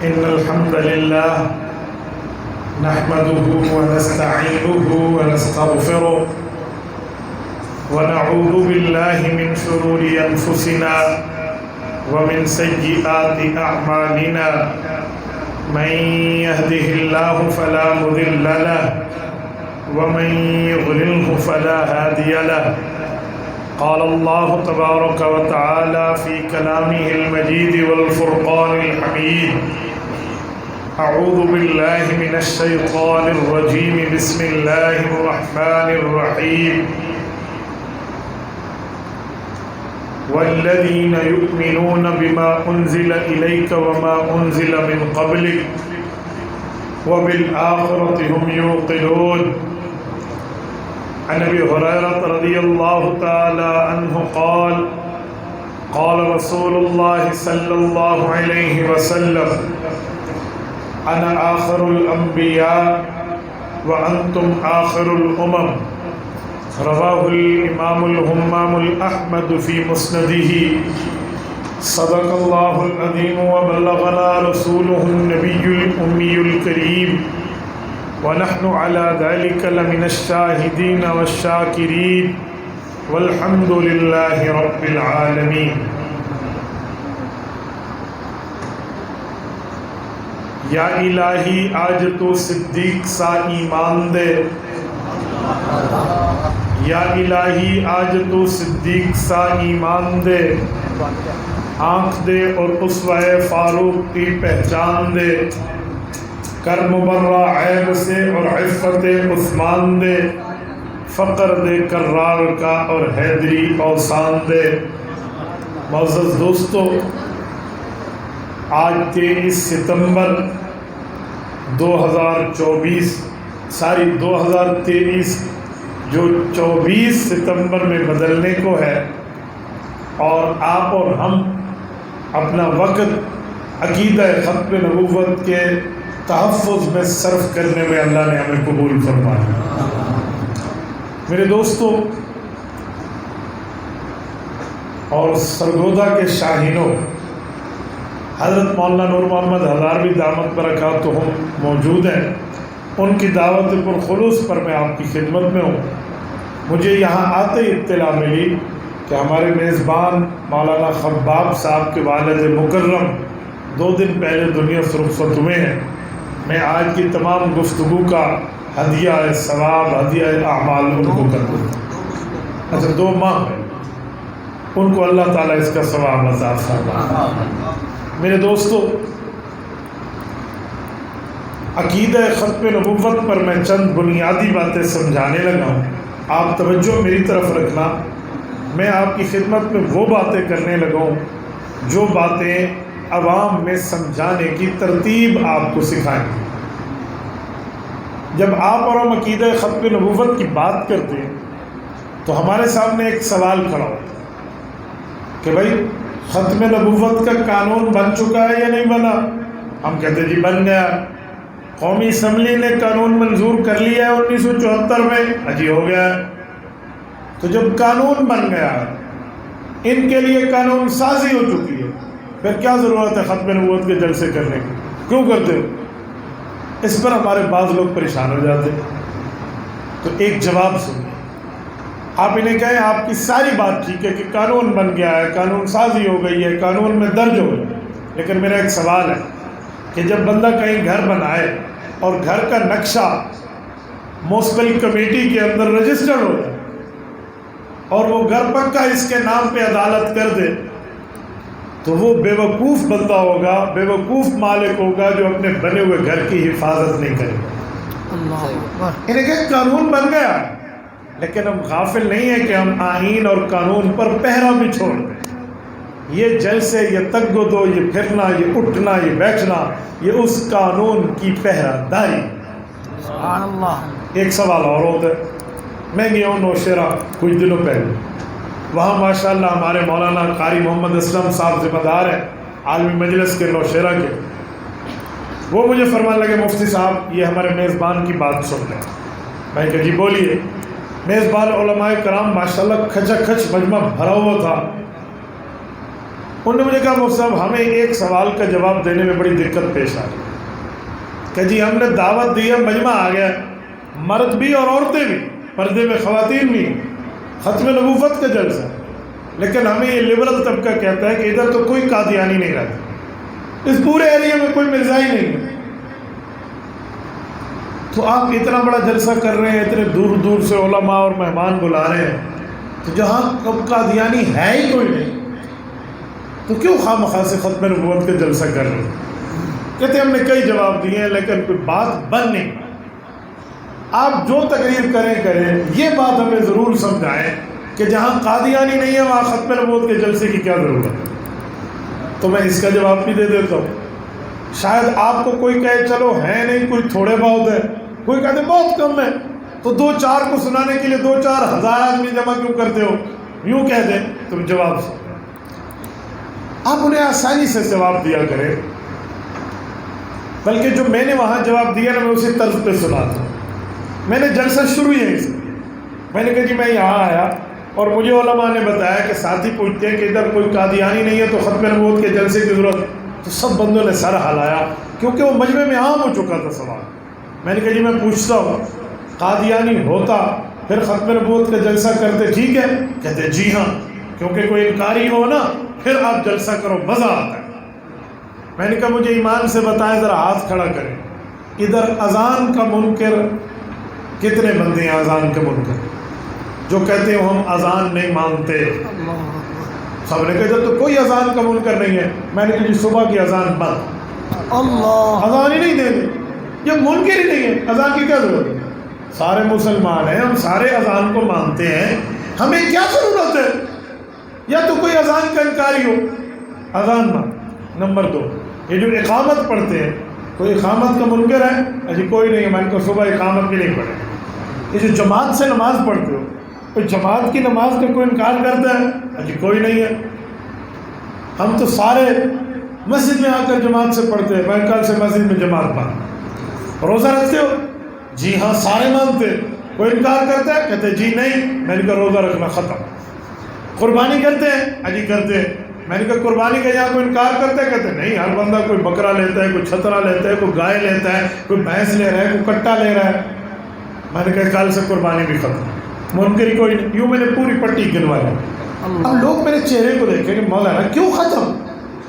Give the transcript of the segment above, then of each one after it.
إن الحمد لله نحمده ونستعينه ونستغفره ونعوذ بالله من شرور أنفسنا ومن سيئات أعمالنا من يهده الله فلا مضل له ومن يضلله فلا هادي له قال الله تبارك وتعالى في كلامه المجيد والفرقان الحميد أعوذ بالله من الشيطان الرجيم بسم الله الرحمن الرحيم والذين يؤمنون بما أنزل إليك وما أنزل من قبلك وبالآخرة هم يوقنون عن أبي هريرة رضي الله تعالى عنه قال قال رسول الله صلى الله عليه وسلم أنا آخر الأنبياء وأنتم آخر الأمم رواه الإمام الهمام الأحمد في مسنده صدق الله العظيم وبلغنا رسوله النبي الأمي الكريم ونحن على ذلك لمن الشاهدين والشاكرين والحمد لله رب العالمين. یا الہی آج تو صدیق سا ایمان دے، یا الہی آج تو صدیق سا ایمان دے، آنکھ دے اور اسوہ فاروق کی پہچان دے، کر مبرہ عیب سے اور عفت عثمان دے، فقر دے کرار کا اور حیدری اوسان دے. معزز دوستو، آج 23 ستمبر 2024 ساری 2023 جو 24 ستمبر میں بدلنے کو ہے، اور آپ اور ہم اپنا وقت عقیدہ ختم نبوت کے تحفظ میں صرف کرنے میں اللہ نے ہمیں قبول فرمایا. میرے دوستو اور سرگودا کے شاہینوں، حضرت مولانا نور محمد ہزاروی دامت برکاتہم موجود ہیں. ان کی دعوت پرخلوص پر میں آپ کی خدمت میں ہوں. مجھے یہاں آتے ہی اطلاع ملی کہ ہمارے میزبان مولانا خباب صاحب کے والد مکرم 2 دن پہلے دنیا سے رخصت ہوئے ہیں. میں آج کی تمام گفتگو کا ہدیہ ثواب، ہدیہ اعمال ان کو کر دوں. اچھا 2 ماہ ہے، ان کو اللہ تعالیٰ اس کا ثواب عطا فرمائے. میرے دوستو، عقیدہ ختم نبوت پر میں چند بنیادی باتیں سمجھانے لگا ہوں. آپ توجہ میری طرف رکھنا. میں آپ کی خدمت میں وہ باتیں کرنے لگا ہوں جو باتیں عوام میں سمجھانے کی ترتیب آپ کو سکھائیں گے. جب آپ اور ہم عقیدہ ختم نبوت کی بات کرتے ہیں تو ہمارے سامنے ایک سوال کھڑا ہوتا ہے کہ بھائی ختم نبوت کا قانون بن چکا ہے یا نہیں بنا؟ ہم کہتے ہیں جی بن گیا. قومی اسمبلی نے قانون منظور کر لیا ہے 1974 میں، اجی ہو گیا ہے. تو جب قانون بن گیا، ان کے لیے قانون سازی ہو چکی ہے، پھر کیا ضرورت ہے ختم نبوت کے جلسے کرنے کی؟ کیوں کرتے ہو؟ اس پر ہمارے بعض لوگ پریشان ہو جاتے ہیں. تو ایک جواب سنیں. آپ انہیں کہیں آپ کی ساری بات ٹھیک ہے کہ قانون بن گیا ہے، قانون سازی ہو گئی ہے، قانون میں درج ہو گیا، لیکن میرا ایک سوال ہے کہ جب بندہ کہیں گھر بنائے اور گھر کا نقشہ میونسپل کمیٹی کے اندر رجسٹر ہو جائے اور وہ گھر پکا اس کے نام پہ عدالت کر دے، تو وہ بے وقوف بندہ ہوگا، بے وقوف مالک ہوگا جو اپنے بنے ہوئے گھر کی حفاظت نہیں کرے گا. انہیں کہ قانون بن گیا، لیکن ہم غافل نہیں ہیں کہ ہم آئین اور قانون پر پہرا بھی چھوڑ دیں. یہ جلسے، یہ تگ و دو، یہ پھرنا، یہ اٹھنا، یہ بیٹھنا، یہ اس قانون کی پہرا داری. سبحان اللہ. ایک سوال اور ہوتا ہے. میں گیا ہوں نوشہرہ کچھ دنوں پہلے، وہاں ماشاءاللہ ہمارے مولانا قاری محمد اسلم صاحب ذمہ دار ہیں عالمی مجلس کے نوشہرہ کے. وہ مجھے فرمان لگے مفتی صاحب یہ ہمارے میزبان کی بات سن لیں. میں کہا جی بولیے. میزبان علماء کرام ماشاءاللہ کھچا کھچ مجمع بھرا ہوا تھا. انہوں نے مجھے کہا مفتی صاحب ہمیں ایک سوال کا جواب دینے میں بڑی دقت پیش آ رہی کہ جی ہم نے دعوت دی ہے، مجمع آ گیا، مرد بھی اور عورتیں بھی، پردے میں خواتین بھی، ختم نبوت کا جلسہ، لیکن ہمیں یہ لبرل طبقہ کہتا ہے کہ ادھر تو کوئی قادیانی نہیں رہتا، اس پورے ایریا میں کوئی مرزائی نہیں ہے، تو آپ اتنا بڑا جلسہ کر رہے ہیں، اتنے دور دور سے علماء اور مہمان بلا رہے ہیں، تو جہاں قادیانی ہے ہی کوئی نہیں، تو کیوں خواہ مخواہ سے ختم نبوت کا جلسہ کر رہے ہیں؟ کہتے ہم نے کئی جواب دیے ہیں لیکن کوئی بات بن نہیں۔ آپ جو تقریر کریں یہ بات ہمیں ضرور سمجھائیں کہ جہاں قادیانی نہیں ہے وہاں ختم نبوت کے جلسے کی کیا ضرورت ہے۔ تو میں اس کا جواب بھی دے دیتا ہوں، شاید آپ کو کوئی کہے چلو ہے نہیں، کوئی تھوڑے بہت ہے، کوئی کہتے بہت کم ہے، تو 2-4 کو سنانے کے لیے 2-4 ہزار آدمی جمع کیوں کرتے ہو، یوں کہہ دیں تو جواب سے آپ انہیں آسانی سے جواب دیا کریں، بلکہ جو میں نے وہاں جواب دیا نا میں اسی طرز پہ سناتا ہوں۔ میں نے جلسہ شروع یہیں سے، میں نے کہا جی میں یہاں آیا اور مجھے علماء نے بتایا کہ ساتھی پوچھتے ہیں کہ ادھر کوئی قادیانی نہیں ہے تو ختم نبوت کے جلسے کی ضرورت، تو سب بندوں نے سر ہلایا کیونکہ وہ مجمع میں عام ہو چکا تھا سوال۔ میں نے کہا جی میں پوچھتا ہوں قادیانی ہوتا پھر ختم نبوت کا جلسہ کرتے ٹھیک ہے؟ کہتے جی ہاں، کیونکہ کوئی انکاری ہو نا پھر آپ جلسہ کرو مزہ آتا ہے۔ میں نے کہا مجھے ایمان سے بتائیں، ذرا ہاتھ کھڑا کریں، ادھر اذان کا منکر کتنے بندے ہیں؟ اذان کے منکر جو کہتے ہیں ہم اذان نہیں مانتے، سب نے کہا ادھر تو کوئی اذان کا منکر نہیں ہے۔ میں نے کہا جی صبح کی اذان بند، اذان ہی نہیں دیں گے، یہ منکر ہی نہیں ہے، اذان کی کیا ضرورت ہے؟ سارے مسلمان ہیں، ہم سارے اذان کو مانتے ہیں، ہمیں کیا ضرورت ہے؟ یا تو کوئی اذان کا انکاری ہو، اذان مان۔ نمبر 2، یہ جو اقامت پڑھتے ہیں، کوئی اقامت کا منکر ہے؟ اجی کوئی نہیں ہے، میں نے کہا صبح اقامت بھی نہیں پڑھے۔ یہ جو جماعت سے نماز پڑھتے ہو، کوئی جماعت کی نماز کا کوئی انکار کرتا ہے؟ اجی کوئی نہیں ہے، ہم تو سارے مسجد میں آ کر جماعت سے پڑھتے ہیں، میں کل سے مسجد میں جماعت پڑھ۔ روزہ رکھتے ہو؟ جی ہاں سارے مانتے ہیں، کوئی انکار کرتا ہے؟ کہتے جی نہیں، میں نے کہا روزہ رکھنا ختم۔ قربانی کرتے ہیں؟ اجی کرتے ہیں، میں نے کہا قربانی کا یہاں کوئی انکار کرتا ہے؟ کہتے نہیں، ہر بندہ کوئی بکرا لیتا ہے، کوئی چھترا لیتا ہے، کوئی گائے لیتا ہے، کوئی بھینس لے رہا ہے، کوئی کٹا لے رہا ہے۔ میں نے کہا کل سے قربانی بھی ختم، منکر کوئی نہیں۔ یوں میں نے پوری پٹی گنوائی۔ اب لوگ میرے چہرے کو دیکھیں کہ مولانا کیوں ختم؟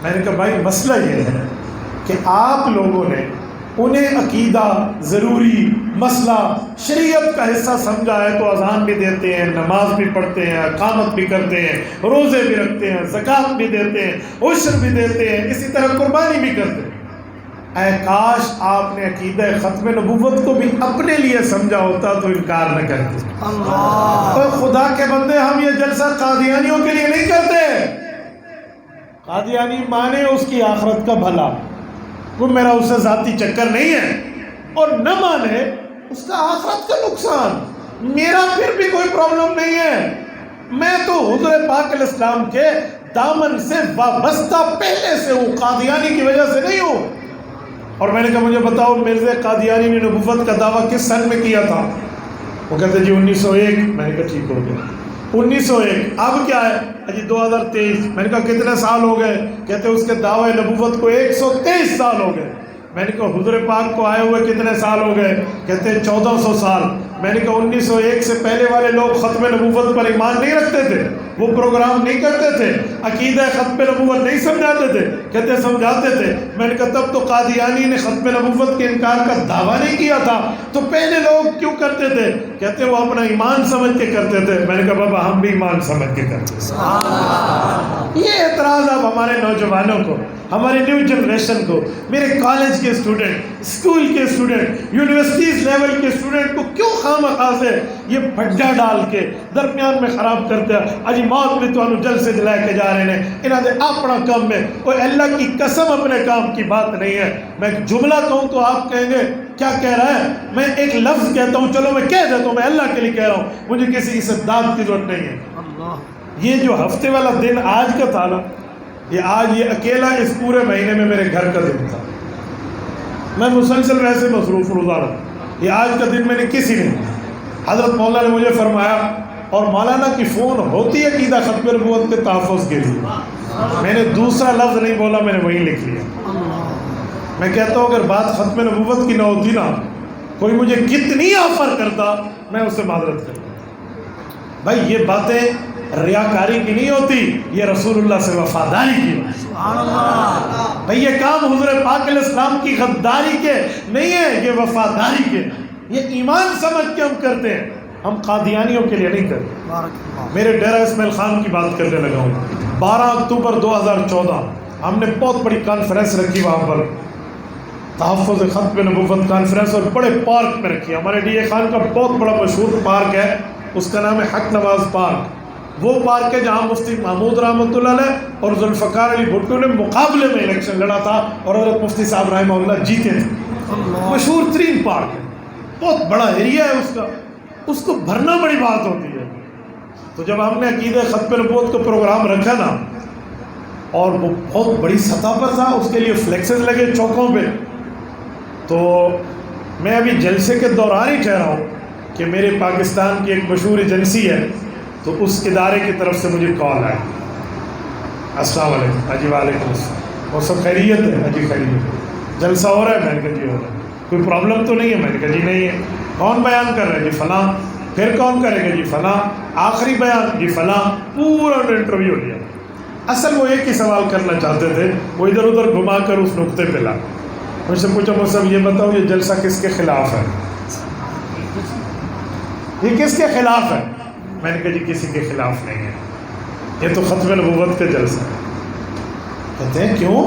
میں نے کہا بھائی مسئلہ یہ ہے کہ آپ لوگوں نے انہیں عقیدہ ضروری مسئلہ شریعت کا حصہ سمجھا ہے تو اذان بھی دیتے ہیں، نماز بھی پڑھتے ہیں، اقامت بھی کرتے ہیں، روزے بھی رکھتے ہیں، زکوٰۃ بھی دیتے ہیں، عشر بھی دیتے ہیں، اسی طرح قربانی بھی کرتے ہیں۔ اے کاش آپ نے عقیدہ ختم نبوت کو بھی اپنے لیے سمجھا ہوتا تو انکار نہ کرتے۔ تو خدا کے بندے ہم یہ جلسہ قادیانیوں کے لیے نہیں کرتے۔ قادیانی مانے اس کی آخرت کا بھلا، وہ میرا اس سے ذاتی چکر نہیں ہے، اور نہ مانے اس کا آخرت کا نقصان، میرا پھر بھی کوئی پرابلم نہیں ہے۔ میں تو حضور پاک علیہ السلام کے دامن سے وابستہ پہلے سے ہوں، قادیانی کی وجہ سے نہیں ہوں۔ اور میں نے کہا مجھے بتاؤ مرزا قادیانی نے نبوت کا دعویٰ کس سن میں کیا تھا؟ وہ کہتے جی 1901۔ میں نے کہا ٹھیک ہو گیا، 1901۔ اب کیا ہے؟ جی 2023۔ میں نے کہا کتنے سال ہو گئے؟ کہتے اس کے دعوے نبوت کو 123 سال ہو گئے۔ میں نے کہا حضور پاک کو آئے ہوئے کتنے سال ہو گئے؟ کہتے ہیں 1400 سال۔ میں نے کہا 1901 سے پہلے والے لوگ ختم نبوت پر ایمان نہیں رکھتے تھے، وہ پروگرام نہیں کرتے تھے، عقیدہ ختم نبوت نہیں سمجھاتے تھے؟ کہتے سمجھاتے تھے۔ میں نے کہا تب تو قادیانی نے ختم نبوت کے انکار کا دعویٰ نہیں کیا تھا، تو پہلے لوگ کیوں کرتے تھے؟ کہتے وہ اپنا ایمان سمجھ کے کرتے تھے۔ میں نے کہا بابا ہم بھی ایمان سمجھ کے کرتے ہیں۔ یہ اعتراض آپ ہمارے نوجوانوں کو، ہماری نیو جنریشن کو، میرے کالج کے اسٹوڈنٹ، اسکول کے اسٹوڈنٹ، یونیورسٹیز لیول کے اسٹوڈنٹ کو کیوں خواہ سے یہ پھڈا ڈال کے درمیان میں خراب کرتے ہیں؟ اجی موت بھی تو جلسے لے کے جا رہے ہیں، انہوں نے اپنا کام میں کوئی اللہ کی قسم اپنے کام کی بات نہیں ہے۔ میں ایک جملہ کہوں تو آپ کہیں گے کیا کہہ رہا ہے؟ میں ایک لفظ کہتا ہوں، چلو میں کہہ دیتا ہوں، میں اللہ کے لیے کہہ رہا ہوں، مجھے کسی استداد کی ضرورت نہیں ہے۔ یہ جو ہفتے والا دن آج کا تھا نا، یہ اکیلا اس پورے مہینے میں میرے گھر کا دن تھا۔ میں مسلسل ویسے مصروف روزہ رہا، یہ آج کا دن میں نے کسی نے، حضرت مولانا نے مجھے فرمایا، اور مولانا کی فون ہوتی ہے عقیدہ ختم نبوت کے تحفظ کے لیے، میں نے دوسرا لفظ نہیں بولا، میں نے وہیں لکھ لیا۔ میں کہتا ہوں اگر بات ختم نبوت کی نہ ہوتی نا، کوئی مجھے کتنی آفر کرتا میں اس سے معذرت کرتا۔ بھائی یہ باتیں ریاکاری کی نہیں ہوتی، یہ رسول اللہ سے وفاداری کی ہوتی۔ بھئی یہ کام حضور پاک علیہ السلام کی غداری کے نہیں ہے، یہ وفاداری کے، یہ ایمان سمجھ کے ہم کرتے ہیں، ہم قادیانیوں کے لیے نہیں کرتے۔ میرے ڈیرہ اسماعیل خان کی بات کرنے لگا ہوں، 12 اکتوبر 2014 ہم نے بہت بڑی کانفرنس رکھی وہاں پر، تحفظ ختم نبوت کانفرنس، اور بڑے پارک میں رکھی۔ ہمارے ڈی اے خان کا بہت بڑا مشہور پارک ہے، اس کا نام ہے حق نواز پارک۔ وہ پارک ہے جہاں مفتی محمود رحمۃ اللہ علیہ اور ذوالفقار علی بھٹو نے مقابلے میں الیکشن لڑا تھا اور حضرت مفتی صاحب رحمہ اللہ جیتے تھے۔ مشہور ترین پارک ہے، بہت بڑا ایریا ہے اس کا، اس کو بھرنا بڑی بات ہوتی ہے۔ تو جب ہم نے عقیدہ ختم نبوت کا پروگرام رکھا نا، اور وہ بہت بڑی سطح پر تھا، اس کے لیے فلیکسز لگے چوکوں پہ، تو میں ابھی جلسے کے دوران ہی کہہ رہا ہوں کہ میرے پاکستان کی ایک مشہور ایجنسی ہے، تو اس ادارے کی طرف سے مجھے کال آئی، السلام علیکم۔ اجی وعلیکم السلام، وہ سب خیریت ہے؟ اجی خیریت، جلسہ ہو رہا ہے؟ میں نے کہا جی ہو رہا ہے، کوئی پرابلم تو نہیں ہے؟ میں نے کہا جی نہیں ہے۔ کون بیان کر رہے ہیں؟ جی فلاں۔ پھر کون کرے گا؟ جی فلاں۔ آخری بیان؟ جی فلاں۔ پورا انٹرویو لیا۔ اصل وہ ایک ہی سوال کرنا چاہتے تھے، وہ ادھر ادھر گھما کر اس نقطے پہ لا۔ مجھ سے پوچھا مجھ صاحب یہ بتاؤ یہ جلسہ کس کے خلاف ہے؟ یہ کس کے خلاف ہے؟ میں نے کہا جی کسی کے خلاف نہیں ہے، یہ تو ختم نبوت کا جلسہ ہے۔ کہتے ہیں کیوں؟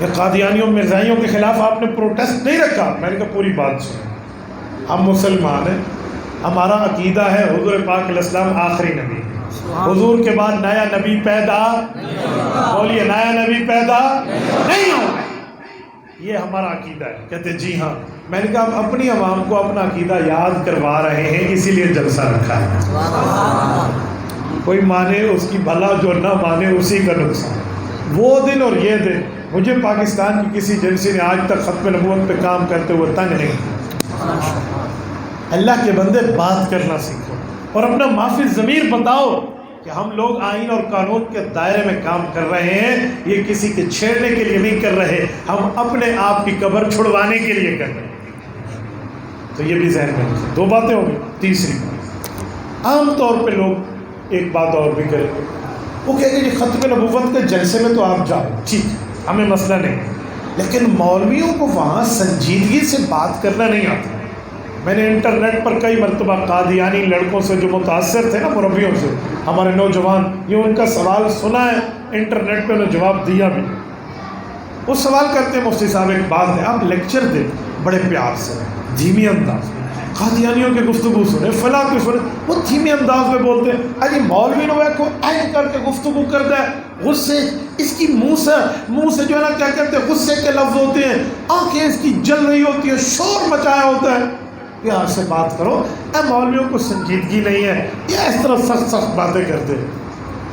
یہ قادیانیوں مرزائیوں کے خلاف آپ نے پروٹیسٹ نہیں رکھا؟ میں نے کہا پوری بات سنیں، ہم مسلمان ہیں، ہمارا عقیدہ ہے حضور پاک علیہ السلام آخری نبی، حضور کے بعد نیا نبی پیدا، بولیے نیا نبی پیدا نہیں ہوگا، یہ ہمارا عقیدہ ہے۔ کہتے جی ہاں۔ میں نے کہا ہم اپنی عوام کو اپنا عقیدہ یاد کروا رہے ہیں، اسی لیے جلسہ رکھا ہے۔ کوئی مانے اس کی بھلا، جو نہ مانے اسی کا نقصان۔ وہ دن اور یہ دن مجھے پاکستان کی کسی ایجنسی نے آج تک ختم نبوت پہ کام کرتے ہوئے تنگ نہیں۔ اللہ کے بندے بات کرنا سیکھو اور اپنا معافی ضمیر بتاؤ کہ ہم لوگ آئین اور قانون کے دائرے میں کام کر رہے ہیں، یہ کسی کے چھیڑنے کے لیے نہیں کر رہے، ہم اپنے آپ کی قبر چھڑوانے کے لیے کر رہے ہیں۔ تو یہ بھی ذہن میں رکھیں۔ دو باتیں ہو گئی۔ تیسری بات، عام طور پہ لوگ ایک بات اور بھی کریں گے، وہ کہیں گے جی ختم نبوت کے جلسے میں تو آپ جاؤ، ٹھیک ہمیں مسئلہ نہیں، لیکن مولویوں کو وہاں سنجیدگی سے بات کرنا نہیں آتا۔ میں نے انٹرنیٹ پر کئی مرتبہ قادیانی لڑکوں سے جو متاثر تھے نا، مربیوں سے، ہمارے نوجوان، یہ ان کا سوال سنا ہے انٹرنیٹ پہ، انہیں جواب دیا بھی۔ وہ سوال کرتے ہیں مفتی صاحب ایک بات ہے، آپ لیکچر دیں بڑے پیار سے، دھیمی انداز میں، قادیانیوں کے گفتگو سنیں، فلاں کی سنیں، وہ دھیمی انداز میں بولتے ہیں۔ اجی مولوی نوے کو اینڈ کر کے گفتگو کرتا ہے، غصے اس کی منہ سے جو ہے نا کیا کہتے ہیں، غصے کے لفظ ہوتے ہیں، آنکھیں اس کی جل رہی ہوتی ہیں، شور مچایا ہوتا ہے۔ پیار سے بات کرو، اے مولویوں کو سنجیدگی نہیں ہے، یہ اس طرح سخت سخت باتیں کرتے ہیں،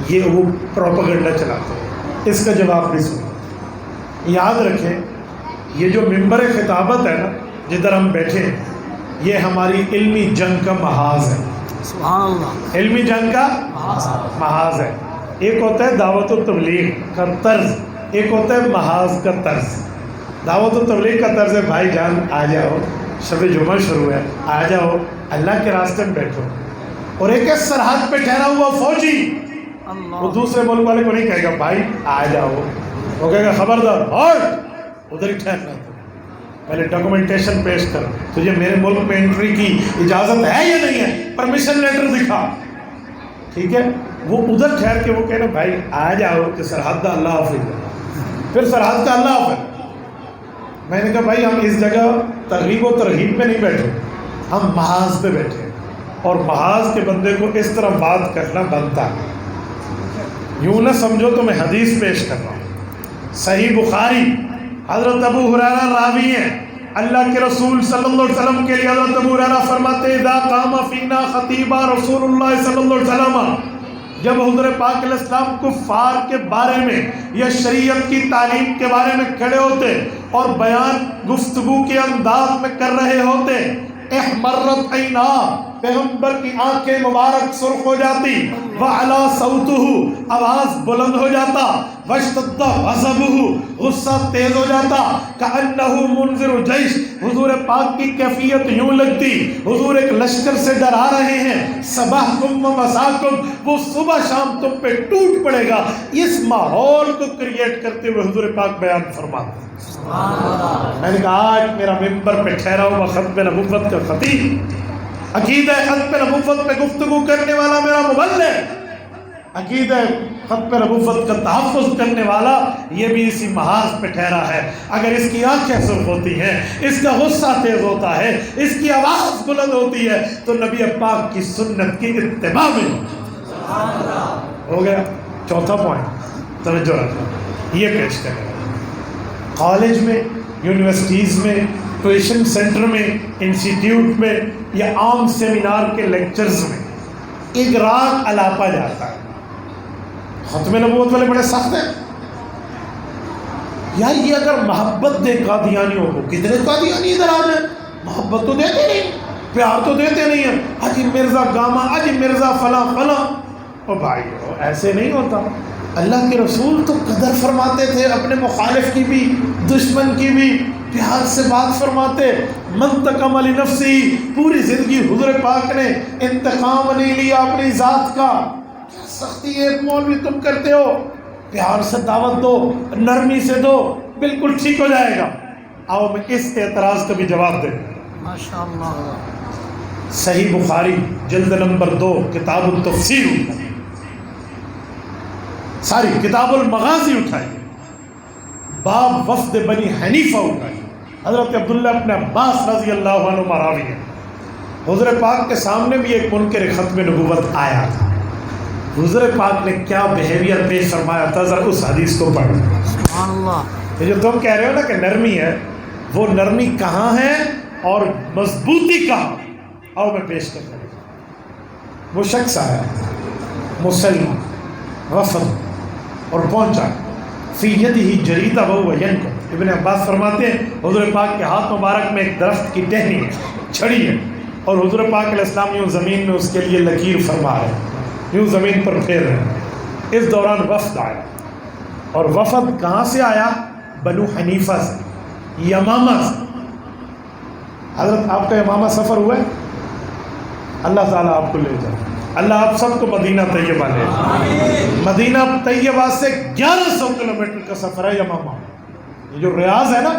یہ وہ پروپیگنڈا چلاتے ہیں۔ اس کا جواب بھی سنو، یاد رکھیں یہ جو ممبر خطابت ہے نا جدھر ہم بیٹھے ہیں، یہ ہماری علمی جنگ کا محاذ ہے۔ سبحان اللہ، علمی جنگ کا محاذ ہے۔ ایک ہوتا ہے دعوت و تبلیغ کا طرز، ایک ہوتا ہے محاذ کا طرز۔ دعوت و تبلیغ کا طرز ہے بھائی جان آ جاؤ، شب جمعہ شروع ہے، آ جاؤ اللہ کے راستے میں بیٹھو۔ اور ایک ہے سرحد پہ ٹھہرا ہوا فوجی، وہ دوسرے ملک والے کو نہیں کہے گا بھائی آ جاؤ، وہ کہے گا خبردار اور ادھر ہی ٹھہرنا، پہلے ڈاکومنٹیشن پیش کر، تجھے میرے ملک میں انٹری کی اجازت ہے یا نہیں ہے، پرمیشن لیٹر دکھا، ٹھیک ہے۔ وہ ادھر ٹھہر کے وہ کہنا بھائی آ جاؤ کہ سرحد کا اللہ حافظ، پھر سرحد کا اللہ حافظ۔ میں نے کہا بھائی ہم اس جگہ ترغیب و ترہیب پہ نہیں بیٹھے، ہم محاذ پہ بیٹھے، اور محاذ کے بندے کو اس طرح بات کرنا بنتا ہے۔ یوں نہ سمجھو تو میں حدیث پیش کر رہا ہوں، صحیح بخاری، حضرت ابو ہریرہ راوی ہیں، اللہ کے رسول صلی اللہ علیہ وسلم کے لیے حضرت ابو ہریرہ فرماتے اذا قام فینا خطیبا رسول اللہ صلی اللہ علیہ وسلم، جب حضور پاک علیہ السلام کفار کے بارے میں یا شریعت کی تعلیم کے بارے میں کھڑے ہوتے اور بیان گفتگو کے انداز میں کر رہے ہوتے، احمرت عینا، پیغمبر کی آنکھیں مبارک سرخ ہو جاتی، وعلا صوتہ، آواز بلند ہو جاتا، واشتد غضبہ، غصہ تیز ہو جاتا، کأنہ منذر جیش، حضور پاک کی کیفیت یوں لگتی حضور ایک لشکر سے ڈرا رہے ہیں، صباحکم و مساکم، وہ صبح شام تم پہ ٹوٹ پڑے گا، اس ماحول کو کریٹ کرتے ہوئے حضور پاک بیان فرماتے ہیں۔ میں نے کہا آج میرا ممبر پہ ٹھہرا ہوا ختم نبوت کا خطیب، عقیدہ ختم نبوت پہ گفتگو کرنے والا میرا مبلغ، عقیدہ ختم نبوت کا تحفظ کرنے والا، یہ بھی اسی محاذ پہ ٹھہرا ہے۔ اگر اس کی آنکھیں سرخ ہوتی ہیں، اس کا غصہ تیز ہوتا ہے، اس کی آواز بلند ہوتی ہے، تو نبی پاک کی سنت کی اتباع میں ہو گیا۔ چوتھا پوائنٹ توجہ رکھنا، یہ پیش کریں، کالج میں، یونیورسٹیز میں، ٹیوشن سینٹر میں، انسٹیٹیوٹ میں یا عام سیمینار کے لیکچرز میں ایک راگ الاپا جاتا ہے۔ ختم نبوت والے بڑے سخت ہیں یار، یہ اگر محبت دے قادیانیوں کو، کتنے قادیانی ادھر آ جائیں، محبت تو دیتے نہیں، پیار تو دیتے نہیں ہیں، اجی مرزا گاما، اجی مرزا فلاں فلاں۔ او بھائیو ایسے نہیں ہوتا، اللہ کے رسول تو قدر فرماتے تھے اپنے مخالف کی بھی، دشمن کی بھی، پیار سے بات فرماتے۔ منتقم لنفسی، پوری زندگی حضور پاک نے انتقام نہیں لیا اپنی ذات کا۔ کیا سختی ہے مولوی تم کرتے ہو، پیار سے دعوت دو، نرمی سے دو، بالکل ٹھیک ہو جائے گا۔ آؤ میں اس اعتراض کا بھی جواب دیں۔ ماشاءاللہ، صحیح بخاری جلد نمبر 2 کتاب التفسیر اٹھائی، ساری کتاب المغازی اٹھائی، باب وفد بنی حنیفہ اٹھائی، حضرت عبداللہ ابن عباس رضی اللہ عنہ راوی ہے، حضور پاک کے سامنے بھی ایک منکر ختم نبوت آیا تھا، حضور پاک نے کیا بیہیویئر پیش فرمایا تھا، ذرا اس حدیث کو پڑھیں۔ سبحان اللہ۔ یہ جو تم کہہ رہے ہو نا کہ نرمی ہے، وہ نرمی کہاں ہے اور مضبوطی کہاں، آؤ میں پیش کرتا ہوں۔ وہ شخص آیا مسلم وفد اور پہنچا، فی یدہ جریدہ وہو ینکت، ابن عباس فرماتے ہیں حضور پاک کے ہاتھ مبارک میں ایک درخت کی ٹہنی ہے، چھڑی ہے، اور حضور پاک علیہ السلام یوں زمین میں اس کے لیے لکیر فرما رہے ہیں، یوں زمین پر پھیر رہے ہیں۔ اس دوران وفد آیا، اور وفد کہاں سے آیا؟ بنو حنیفہ سے، یمامہ سے۔ حضرت آپ کا یمامہ سفر ہوا ہے؟ اللہ تعالیٰ آپ کو لے جائے، اللہ آپ سب کو مدینہ طیبہ لے جائے۔ مدینہ طیبہ سے 1100 کلومیٹر کا سفر ہے یمامہ، یہ جو ریاض ہے نا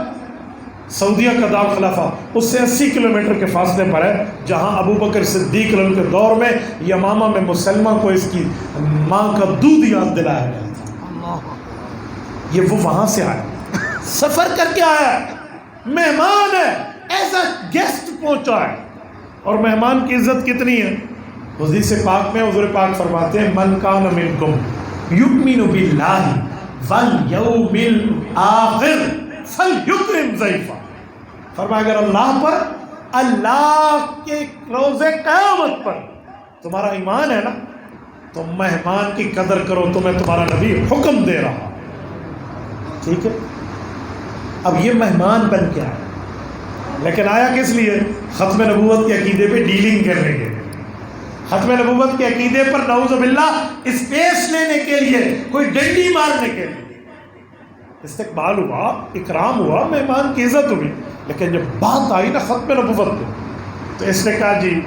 سعودیہ کا دارالخلافہ، اس سے 80 کلومیٹر کے فاصلے پر ہے، جہاں ابو بکر صدیق کے دور میں یمامہ میں مسلمہ کو اس کی ماں کا دودھ یاد دلایا گیا تھا۔ یہ وہ وہاں سے آیا، سفر کر کے آیا ہے، مہمان ہے، ایسا گیسٹ پہنچا ہے، اور مہمان کی عزت کتنی ہے؟ حدیث پاک میں حضور پاک فرماتے ہیں من کان منکم یؤمن باللہ والیوم الآخر فلیکرم ضیفہ، فرمایا اگر اللہ پر، اللہ کے روز قیامت پر تمہارا ایمان ہے نا تو مہمان کی قدر کرو، تمہیں تمہارا نبی حکم دے رہا، ٹھیک ہے؟ اب یہ مہمان بن کے آیا، لیکن آیا کس لیے؟ ختم نبوت کے عقیدے پہ ڈیلنگ کرنے کے لیے، ختم نبوت کے عقیدے پر نعوذ باللہ اسپیس لینے کے لیے، کوئی ڈنڈی مارنے کے لیے۔ استقبال ہوا، اکرام ہوا، مہمان کی عزت ہوئی، لیکن جب بات آئی نا ختم نبوت پہ تو اس نے کہا جی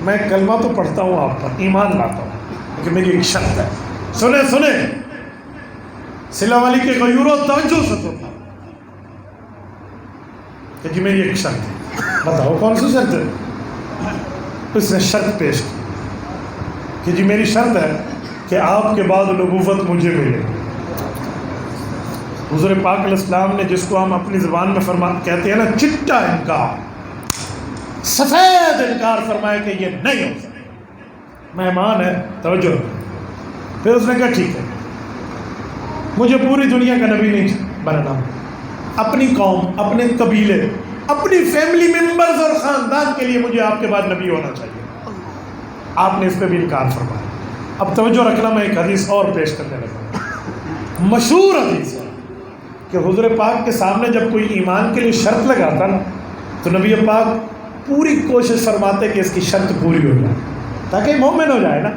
میں کلمہ تو پڑھتا ہوں آپ پر، ایمان لاتا ہوں، لیکن میری ایک شرط ہے، سنیں سلا والی کے غیوروں توجہ سے سننا کہ جی میری ایک شرط ہے، بتاؤ کون سی شرط ہے؟ اس نے شرط پیش کی کہ جی میری شرط ہے کہ آپ کے بعد نبوت مجھے ملے۔ حضور پاک علیہ السلام نے جس کو ہم اپنی زبان میں کہتے ہیں نا چٹا انکار، سفید انکار فرمایا کہ یہ نہیں ہو سکتا، مہمان ہے، توجہ۔ پھر اس نے کہا ٹھیک ہے، مجھے پوری دنیا کا نبی نہیں بننا، اپنی قوم، اپنے قبیلے، اپنی فیملی ممبرز اور خاندان کے لیے مجھے آپ کے بعد نبی ہونا چاہیے۔ آپ نے اس پہ بھی انکار فرمایا۔ اب توجہ رکھنا، میں ایک حدیث اور پیش کرنے لگا، مشہور حدیث ہے کہ حضور پاک کے سامنے جب کوئی ایمان کے لیے شرط لگاتا نا تو نبی پاک پوری کوشش فرماتے کہ اس کی شرط پوری ہو جائے تاکہ مومن ہو جائے نا۔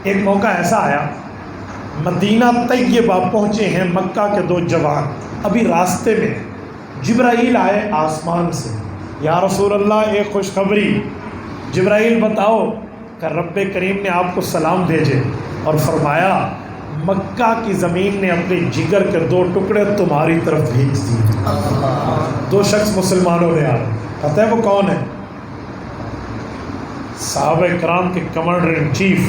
ایک موقع ایسا آیا، مدینہ طیبہ پہنچے ہیں مکہ کے دو جوان، ابھی راستے میں جبرائیل آئے آسمان سے، یا رسول اللہ ایک خوشخبری، جبرائیل بتاؤ کہ رب کریم نے آپ کو سلام بھیجے اور فرمایا مکہ کی زمین نے اپنے جگر کے دو ٹکڑے تمہاری طرف بھیج دیے۔ دو شخص مسلمانوں نے آئے، پتہ ہے وہ کون ہے؟ صحابہ کرام کے کمانڈر ان چیف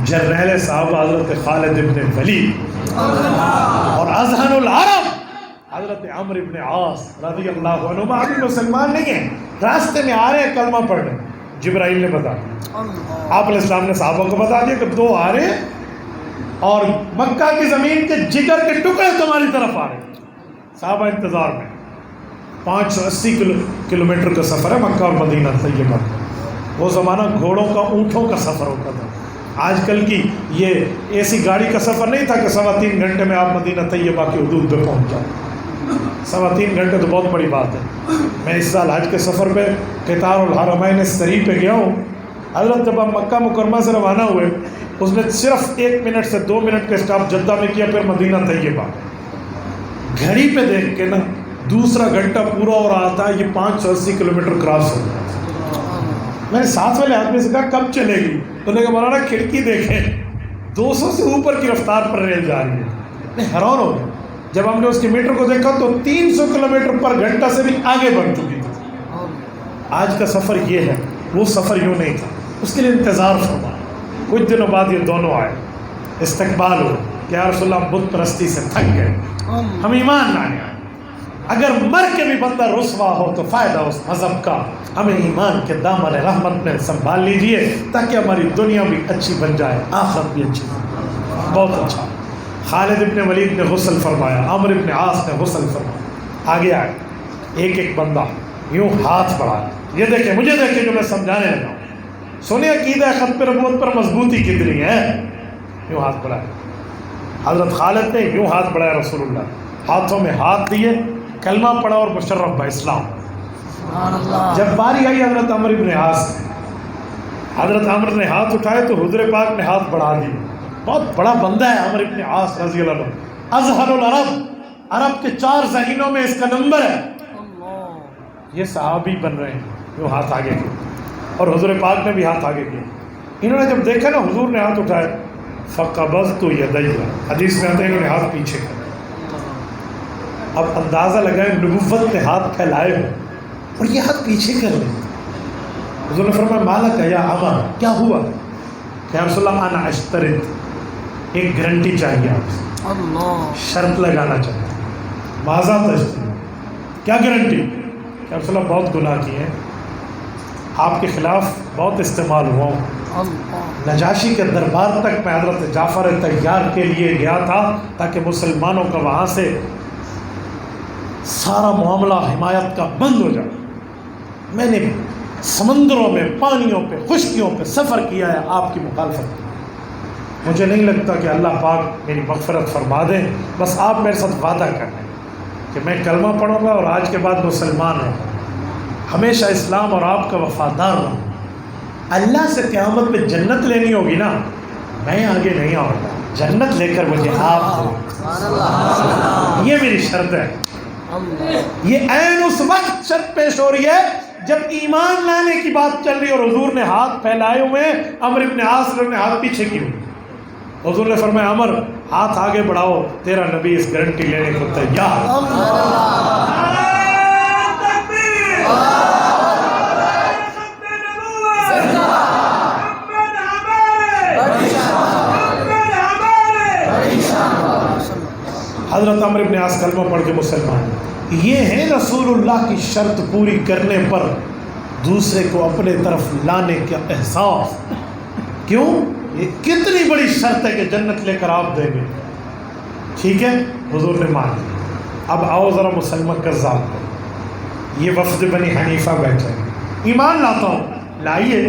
جرنیل صاحب حضرت خالد ابن ولید اور اذہن العرب حضرت عمرو ابن عاص رضی اللہ عنہ، ابھی مسلمان نہیں ہیں، راستے میں آ رہے ہیں کلمہ پڑھ رہے ہیں۔ جبرائیل نے بتا دیا، آپ علیہ السلام نے صحابہ کو بتا دیا کہ دو آ رہے ہیں اور مکہ کی زمین کے جگر کے ٹکڑے تمہاری طرف آ رہے ہیں۔ صحابہ انتظار میں، 580 کلومیٹر کا سفر ہے مکہ اور مدینہ طیبہ۔ وہ زمانہ گھوڑوں کا اونٹوں کا سفر ہوتا تھا، آج کل کی یہ ایسی گاڑی کا سفر نہیں تھا کہ 3.25 گھنٹے میں آپ مدینہ طیبہ کی حدود پہ پہنچ جائیں۔ 3.25 گھنٹے تو بہت بڑی بات ہے۔ میں اس سال حج کے سفر پہ قطار الحرمین سری پہ گیا ہوں، حضرت جب ہم مکہ مکرمہ سے روانہ ہوئے اس نے صرف 1 منٹ سے 2 منٹ کا اسٹاپ جدہ میں کیا، پھر مدینہ طیبہ۔ گھڑی پہ دیکھ کے نا دوسرا گھنٹہ پورا ہو رہا تھا، یہ 580 کلومیٹر کراس ہو گیا۔ میں نے ساتھ والے آدمی سے کہا کب چلے گی؟ تو نے کہا مولانا کھڑکی دیکھیں 200 سے اوپر کی رفتار پر ریل جا رہی ہے۔ میں حیران ہو گیا جب ہم نے اس کے میٹر کو دیکھا تو 300 کلومیٹر پر گھنٹہ سے بھی آگے بڑھ چکی تھی۔ آج کا سفر یہ ہے، وہ سفر یوں نہیں تھا، اس کے لیے انتظار فرما۔ کچھ دنوں بعد یہ دونوں آئے، استقبال ہو کہ یا رسول اللہ بت پرستی سے تھک گئے، ہم ایمان لانے آئے، اگر مر کے بھی بندہ رسوا ہو تو فائدہ اس مذہب کا، ہمیں ایمان کے دامن رحمت میں سنبھال لیجئے تاکہ ہماری دنیا بھی اچھی بن جائے، آخرت بھی اچھی بن جائے۔ بہت اچھا۔ خالد ابن ولید نے غسل فرمایا، عمرو ابن عاص نے غسل فرمایا، آگے آئے، ایک ایک بندہ یوں ہاتھ بڑھایا، یہ دیکھیں مجھے دیکھیں جو میں سمجھانے لگا ہوں، سنیں عقیدہ ختم نبوت پر مضبوطی کتنی ہے۔ یوں ہاتھ بڑھایا، حضرت خالد نے یوں ہاتھ بڑھایا، رسول اللہ ہاتھوں میں ہاتھ دیے، کلمہ پڑھا اور مشرف با اسلام۔ جب باری آئی حضرت عمرو ابن عاص، حضرت عمرو نے ہاتھ اٹھائے تو حضور پاک نے ہاتھ بڑھا دیے۔ بہت بڑا بندہ ہے عمرو ابن عاص رضی اللہ عنہ، اظہر العرب، عرب کے 4 ذہینوں میں اس کا نمبر ہے۔ یہ صحابی بن رہے ہیں، وہ ہاتھ آگے کیا اور حضور پاک نے بھی ہاتھ آگے کیا۔ انہوں نے جب دیکھا نا حضور نے ہاتھ اٹھائے، فقبضت یدی، حدیث میں آتا ہے انہوں نے ہاتھ پیچھے کر۔ اب اندازہ لگائیں نبوت نے ہاتھ پھیلائے ہو اور یہ ہاتھ پیچھے کر لیں۔ حضور نے فرمایا مالک یا عمر، کیا ہوا؟ کہ یا رسول اللہ انا اشترط، ایک گارنٹی چاہیے آپ سے، شرط لگانا چاہتے ہیں۔ ماذا تشترط؟ کیا گارنٹی؟ کہ یا رسول اللہ بہت گناہ کیے ہیں، آپ کے خلاف بہت استعمال ہوا ہوں، نجاشی کے دربار تک میں حضرت جعفر طیار کے لیے گیا تھا تاکہ مسلمانوں کا وہاں سے سارا معاملہ حمایت کا بند ہو جائے۔ میں نے سمندروں میں، پانیوں پہ، خشکیوں پہ سفر کیا ہے آپ کی مخالفت کی، مجھے نہیں لگتا کہ اللہ پاک میری مغفرت فرما دیں، بس آپ میرے ساتھ وعدہ کر لیں کہ میں کلمہ پڑھوں گا اور آج کے بعد مسلمان ہوں، ہمیشہ اسلام اور آپ کا وفادار رہوں۔ اللہ سے قیامت میں جنت لینی ہوگی نا، میں آگے نہیں آؤں گا، جنت لے کر مجھے آپ دو، یہ میری شرط ہے۔ یہ عین اس وقت شرط پیش ہو رہی ہے جب ایمان لانے کی بات چل رہی ہے اور حضور نے ہاتھ پھیلائے ہوئے، عمرو ابن عاص نے ہاتھ پیچھے کیے۔ حضور نے فرمایا عمر ہاتھ آگے بڑھاؤ، تیرا نبی اس گارنٹی لینے کو تیار۔ حضرت عمرو ابن عاص کلمہ پڑھ کے مسلمان۔ یہ ہے رسول اللہ کی شرط پوری کرنے پر دوسرے کو اپنے طرف لانے کا احساس۔ کیوں؟ یہ کتنی بڑی شرط ہے کہ جنت لے کر آپ دیں گے۔ ٹھیک ہے، حضور نے مان لیا۔ اب آؤ ذرا مسلمان کذاب کو، یہ وفد بنی حنیفہ بیٹھے، ایمان لاتا ہوں، لائیے،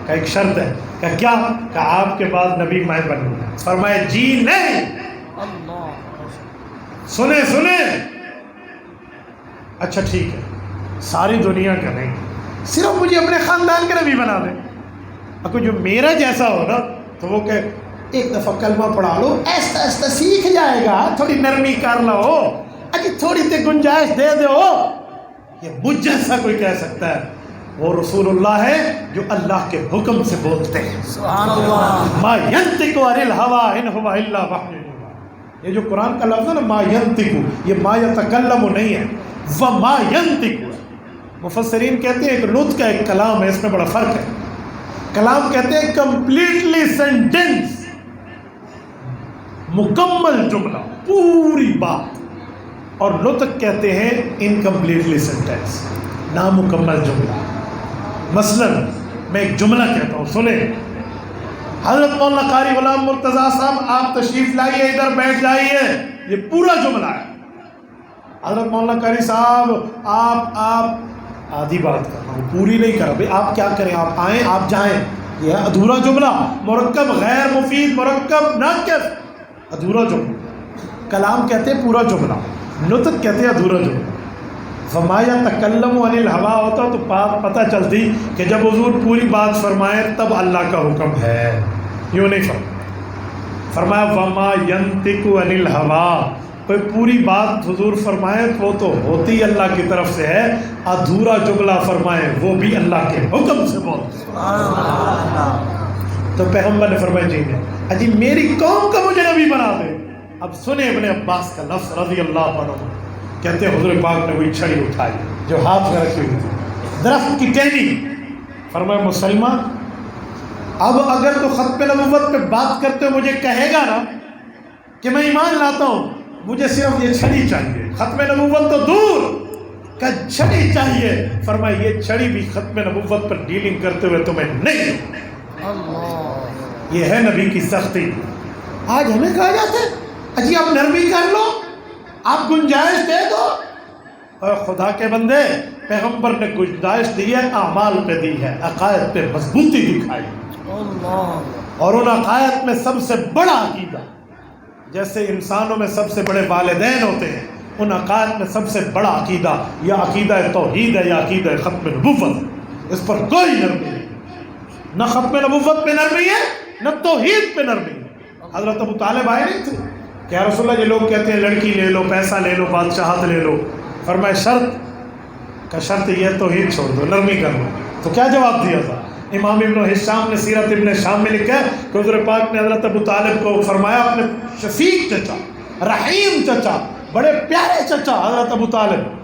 کہ ایک شرط ہے، کہ کیا؟ کہ آپ کے بعد نبی میں بنوں گا۔ فرمایا جی نہیں۔ سنیں، اچھا ٹھیک ہے، ساری دنیا کا نہیں، صرف مجھے اپنے خاندان کا نبی بنا دے. اگر جو میرا جیسا ہو نا تو وہ کہ ایک دفعہ کلمہ پڑھا لو ایسا ایسا سیکھ جائے گا, تھوڑی نرمی کر لو, اجی تھوڑی تے گنجائش دے دو. یہ مجھ جیسا کوئی کہہ سکتا ہے؟ وہ رسول اللہ ہے جو اللہ کے حکم سے بولتے ہیں. سبحان اللہ. ما ینطق عن الہوی ان هو الا وحی یوحی. یہ جو قرآن کا لفظ ہے نا ما ینطق, یہ ما یتکلم نہیں ہے, وما ینطق. مفسرین کہتے ہیں ایک نطق ہے ایک کلام ہے, اس میں بڑا فرق ہے. کلام کہتے ہیں کمپلیٹلی سینٹینس, مکمل جملہ, پوری بات. اور نطق کہتے ہیں انکمپلیٹلی سینٹینس, نامکمل جملہ. مثلا میں ایک جملہ کہتا ہوں, سنیں. حضرت مولانا قاری غلام مرتضیٰ صاحب آپ تشریف لائیے, ادھر بیٹھ جائیے, یہ پورا جملہ ہے. حضرت مولانا قاری صاحب آپ آدھی بات کر رہا ہوں, پوری نہیں کر رہا. بھائی آپ کیا کریں, آپ آئیں آپ جائیں, یہ ہے ادھورا جملہ. مرکب غیر مفید, مرکب ناقص, ادھورا جملہ. کلام کہتے ہیں پورا جملہ, نطق کہتے ہیں ادھورا جملہ. فما یتکلم عن الہوی ہوتا تو پتہ چلتی کہ جب حضور پوری بات فرمائے تب اللہ کا حکم ہے, یوں نہیں فرمایا وما ینطق عن الہوی. کوئی پوری بات حضور فرمائے تو وہ تو ہوتی اللہ کی طرف سے ہے, ادھورا جملہ فرمائے وہ بھی اللہ کے حکم سے بولتے. تو پیغمبر نے فرمایا جی نے اجی میری قوم کا مجھے نبی بنا دے. اب سنیں ابن عباس کا لفظ رضی اللہ عنہ, کہتے ہیں حضور پاک نے وہی چھڑی اٹھائی جو ہاتھ میں رکھی ہوئی تھی, درخت کی ٹہنی. فرمایا مسلمان اب اگر تو ختم نبوت پہ بات کرتے ہو مجھے کہے گا نا کہ میں ایمان لاتا ہوں, مجھے صرف یہ چھڑی چاہیے, ختم نبوت تو دور کا چھڑی چاہیے. فرمایا یہ چھڑی بھی ختم نبوت پر ڈیلنگ کرتے ہوئے تمہیں نہیں. یہ ہے نبی کی سختی. آج ہمیں کہا جاتا ہے اجی آپ نرمی کر لو, آپ گنجائش دے دو. اور خدا کے بندے, پیغمبر نے گنجائش دی ہے, اعمال پہ دی ہے, عقائد پہ مضبوطی دکھائی. اور ان عقائد میں سب سے بڑا عقیدہ, جیسے انسانوں میں سب سے بڑے والدین ہوتے ہیں, ان عقائد میں سب سے بڑا عقیدہ یا عقیدہ توحید ہے یا عقیدہ ختم نبوت. اس پر کوئی نرمی نہیں, نہ ختم نبوت پہ نرمی ہے نہ توحید پہ نرمی ہے. حضرت ابو طالب آئے نہیں تھے کہ یا رسول اللہ, یہ لوگ کہتے ہیں لڑکی لے لو, پیسہ لے لو, بادشاہت لے لو. فرمایا شرط کا شرط یہ توحید چھوڑ دو, نرمی کر لو. تو کیا جواب دیا تھا؟ امام ابن حشام نے سیرت ابن شام میں لکھا ہے کہ حضور پاک نے حضرت ابو طالب کو فرمایا, اپنے شفیق چچا, رحیم چچا, بڑے پیارے چچا حضرت ابو طالب.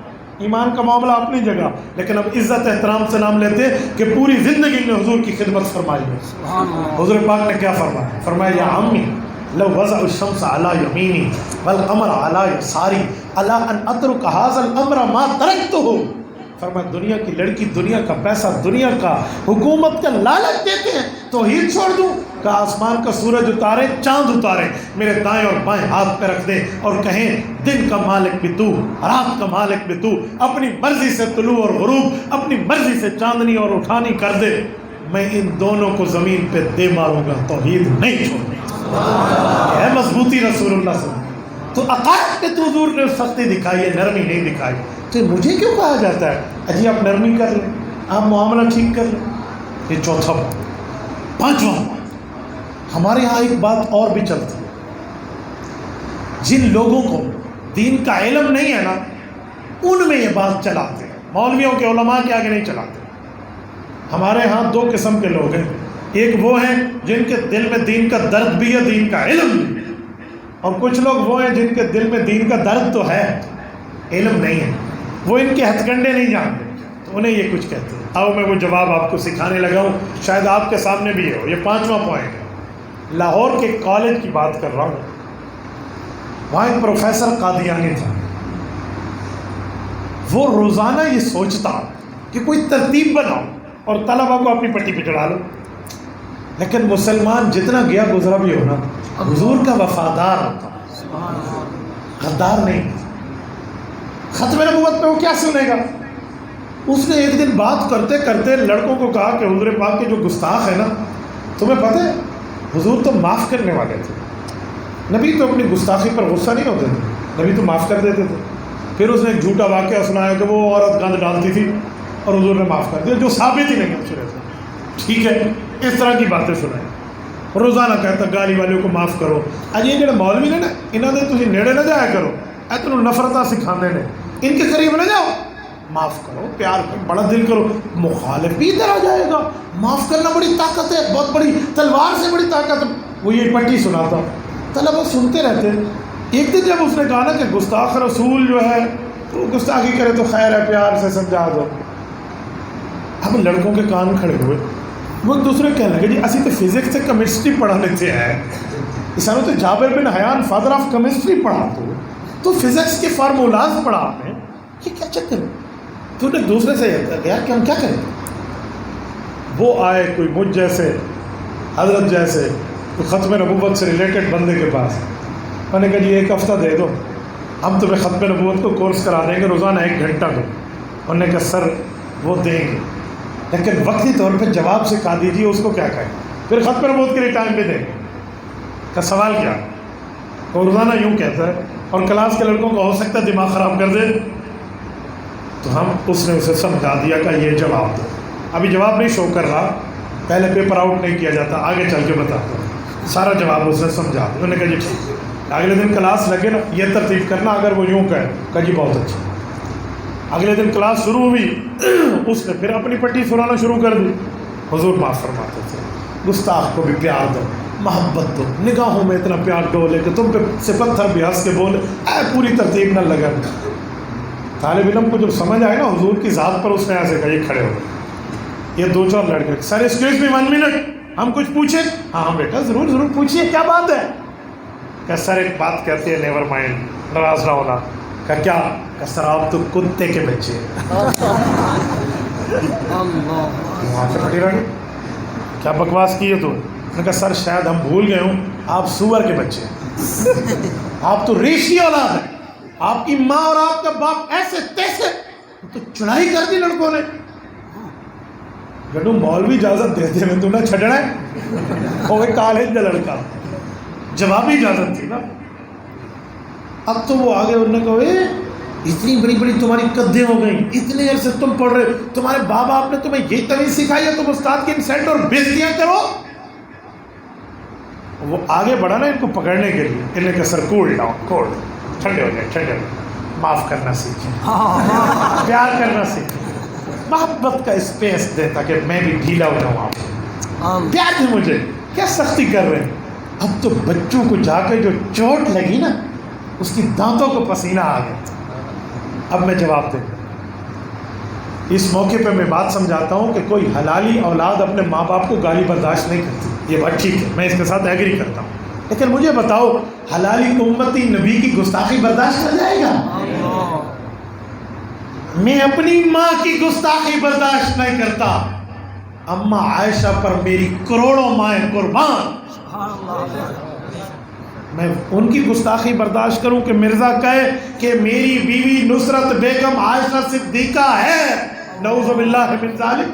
ایمان کا معاملہ اپنی جگہ, لیکن اب عزت احترام سے نام لیتے کہ پوری زندگی میں حضور کی خدمت فرمائی ہے. حضور پاک نے کیا فرمایا؟ فرمایا یا عمی لو وضع الشمس على یمینی والقمر على یساری الا ان اترک هذا الامر ما ترکته. فرمایا دنیا کی لڑکی, دنیا کا پیسہ, دنیا کا حکومت کا لالچ دیتے ہیں, توحید چھوڑ دوں؟ کہ آسمان کا سورج اتارے, چاند اتارے, میرے دائیں اور بائیں ہاتھ پہ رکھ دے اور کہیں دن کا مالک بھی تو, رات کا مالک بھی تو, اپنی مرضی سے طلوع اور غروب, اپنی مرضی سے چاندنی اور اٹھانی کر دے, میں ان دونوں کو زمین پہ دے ماروں گا, توحید نہیں چھوڑوں. ہے مضبوطی رسول اللہ صلی اللہ علیہ وسلم. تو عقائد پہ تو حضور نے سختی دکھائی ہے, نرمی نہیں دکھائی. تو مجھے کیوں کہا جاتا ہے اجی آپ نرمی کر لیں, آپ معاملہ ٹھیک کر لیں؟ یہ چوتھا بات. پانچواں, ہمارے ہاں ایک بات اور بھی چلتی ہے, جن لوگوں کو دین کا علم نہیں ہے نا, ان میں یہ بات چلاتے ہیں, مولویوں کے علماء کے آگے نہیں چلاتے. ہمارے ہاں دو قسم کے لوگ ہیں, ایک وہ ہیں جن کے دل میں دین کا درد بھی ہے, دین کا علم بھی ہے, اور کچھ لوگ وہ ہیں جن کے دل میں دین کا درد تو ہے, علم نہیں ہے, وہ ان کے ہتھ کنڈے نہیں جانتے, تو انہیں یہ کچھ کہتے ہیں. آؤ میں وہ جواب آپ کو سکھانے لگا ہوں, شاید آپ کے سامنے بھی ہو. یہ پانچواں پوائنٹ ہے. لاہور کے کالج کی بات کر رہا ہوں, وہاں ایک پروفیسر قادیانی تھا. وہ روزانہ یہ سوچتا کہ کوئی ترتیب بناؤ اور طلبہ کو اپنی پٹی پہ چڑھا لو, لیکن مسلمان جتنا گیا گزرا بھی ہونا حضور کا وفادار ہوتا, غدار نہیں. ختم نبوت پہ وہ کیا سنے گا؟ اس نے ایک دن بات کرتے کرتے لڑکوں کو کہا کہ حضور پاک کے جو گستاخ ہے نا, تمہیں پتہ ہے حضور تو معاف کرنے والے تھے, نبی تو اپنی گستاخی پر غصہ نہیں ہوتے تھے, نبی تو معاف کر دیتے تھے. پھر اس نے ایک جھوٹا واقعہ سنایا کہ وہ عورت گند ڈالتی تھی اور حضور نے معاف کر دیا، جو ثابت ہی نہیں ہے سورہ سے. ٹھیک ہے، اس طرح کی باتیں سنائیں. روزانہ کہتا گالی والوں کو معاف کرو. اج یہ جڑے مولوی نے نا انہاں دے تسی نیڑے نہ جایا کرو، اے تینوں نفرتاں سکھاندے نے، ان کے قریب نہ جاؤ. معاف کرو، پیار کرو، بڑا دل کرو. مخالف بھی ادھر آ جائے گا. معاف کرنا بڑی طاقت ہے، بہت بڑی، تلوار سے بڑی طاقت. وہ یہ پٹی سناتا، طلبہ سنتے رہتے. ایک دن جب اس نے کہا نا کہ گستاخ رسول جو ہے وہ گستاخی کرے تو خیر ہے، پیار سے سمجھا دو. اب لڑکوں کے کان کھڑے ہوئے، وہ ایک دوسرے کہنے لگے جی اسی تو فزکس سے کیمسٹری پڑھا لیتے ہیں، سانو تو جابر بن حیان فادر آف کیمسٹری پڑھا تو فزکس کے فارمولاز پڑھا آپ نے، یہ کیا چکر ہے؟ تو نے دوسرے سے یار کہ ہم کیا کریں. وہ آئے کوئی مجھ جیسے حضرت جیسے تو ختم نبوت سے ریلیٹڈ بندے کے پاس. میں نے کہا جی ایک ہفتہ دے دو، ہم تمہیں ختم نبوت کو کورس کرا دیں گے، روزانہ 1 گھنٹہ دو. انہوں نے کہا سر وہ دیں گے لیکن وقتی طور پہ جواب سکھا دیجیے اس کو کیا کہیں، پھر ختم نبوت کے لیے ٹائم بھی دیں گے. کا سوال کیا؟ وہ روزانہ یوں کہتا ہے اور کلاس کے لڑکوں کو ہو سکتا ہے دماغ خراب کر دے. تو ہم اس نے اسے سمجھا دیا کہ یہ جواب دو. ابھی جواب نہیں شو کر رہا، پہلے پیپر آؤٹ نہیں کیا جاتا، آگے چل کے بتاتا ہوں. سارا جواب اس نے سمجھا دیا. انہوں نے کہا جی ٹھیک ہے، اگلے دن کلاس لگے نا یہ ترتیب کرنا، اگر وہ یوں کہا جی بہت اچھا. اگلے دن کلاس شروع ہوئی، اس نے پھر اپنی پٹی سنانا شروع کر دی. حضور معاف فرماتے تھے گستاخ کو بھی پیار دو، محبت دو، نگاہوں میں اتنا پیار ڈولے کہ تم پہ سے پتھر بھی ہنس کے بولے. پوری ترتیب نہ لگا. طالب علم کو جب سمجھ آئے نا حضور کی ذات پر، اس نے ایسے کہا یہ کھڑے ہو. یہ 2-4 لڑکے سر ایکسکیوز می 1 منٹ، ہم کچھ پوچھیں؟ ہاں ہاں بیٹا ضرور ضرور پوچھیے، کیا بات ہے؟ کہ سر ایک بات کہتے ہیں، نیور مائنڈ، ناراض نہ ہونا. کہ کیا؟ کہ سر آپ تو کتے کے بچے وہاں سے پھٹی رہی کیا بکواس کی ہے تو. نے کہا سر شاید ہم بھول گئے ہوں، آپ سور کے بچے ہیں، آپ تو ریشی اولاد ہیں، آپ کی ماں اور آپ کا باپ ایسے تیسے. تو چڑھائی کر دی لڑکوں نے. گڈو مولوی اجازت دیتے میں تو نہ چھڑنا ہے، وہ کالج کا لڑکا، جوابی اجازت تھی نا. اب تو وہ آگے انہوں نے کہا اتنی بڑی بڑی تمہاری قدیں ہو گئیں، اتنے عرصے تم پڑھ رہے، تمہارے باپ آپ نے تمہیں یہ تمیز سکھائی ہے تم استاد کی انسلٹ اور بےزتیاں کرو. وہ آگے بڑھا نا ان کو پکڑنے کے لیے. انہوں نے کہا سر کول ڈاؤن، کول، ٹھنڈے ہو جائے، ٹھنڈے ہو جائے، معاف کرنا سیکھیں، پیار کرنا سیکھیں، محبت کا اسپیس دے تاکہ میں بھی ڈھیلا ہو جاؤں. آپ پیار دے مجھے، کیا سختی کر رہے ہیں. اب تو بچوں کو جا کے جو چوٹ لگی نا اس کی دانتوں کو پسینہ آ گیا. اب میں جواب دوں. اس موقع پہ میں بات سمجھاتا ہوں کہ کوئی حلالی اولاد اپنے ماں باپ کو گالی برداشت نہیں کرتی، یہ بات ٹھیک ہے، میں اس کے ساتھ ایگری کرتا ہوں. لیکن مجھے بتاؤ حلالی امتی نبی کی گستاخی برداشت کر جائے گا؟ میں اپنی ماں کی گستاخی برداشت نہیں کرتا. اماں عائشہ پر میری کروڑوں مائیں قربان، میں ان کی گستاخی برداشت کروں کہ مرزا کہے کہ میری بیوی نصرت بیگم عائشہ صدیقہ ہے، نعوذ باللہ من ذالک.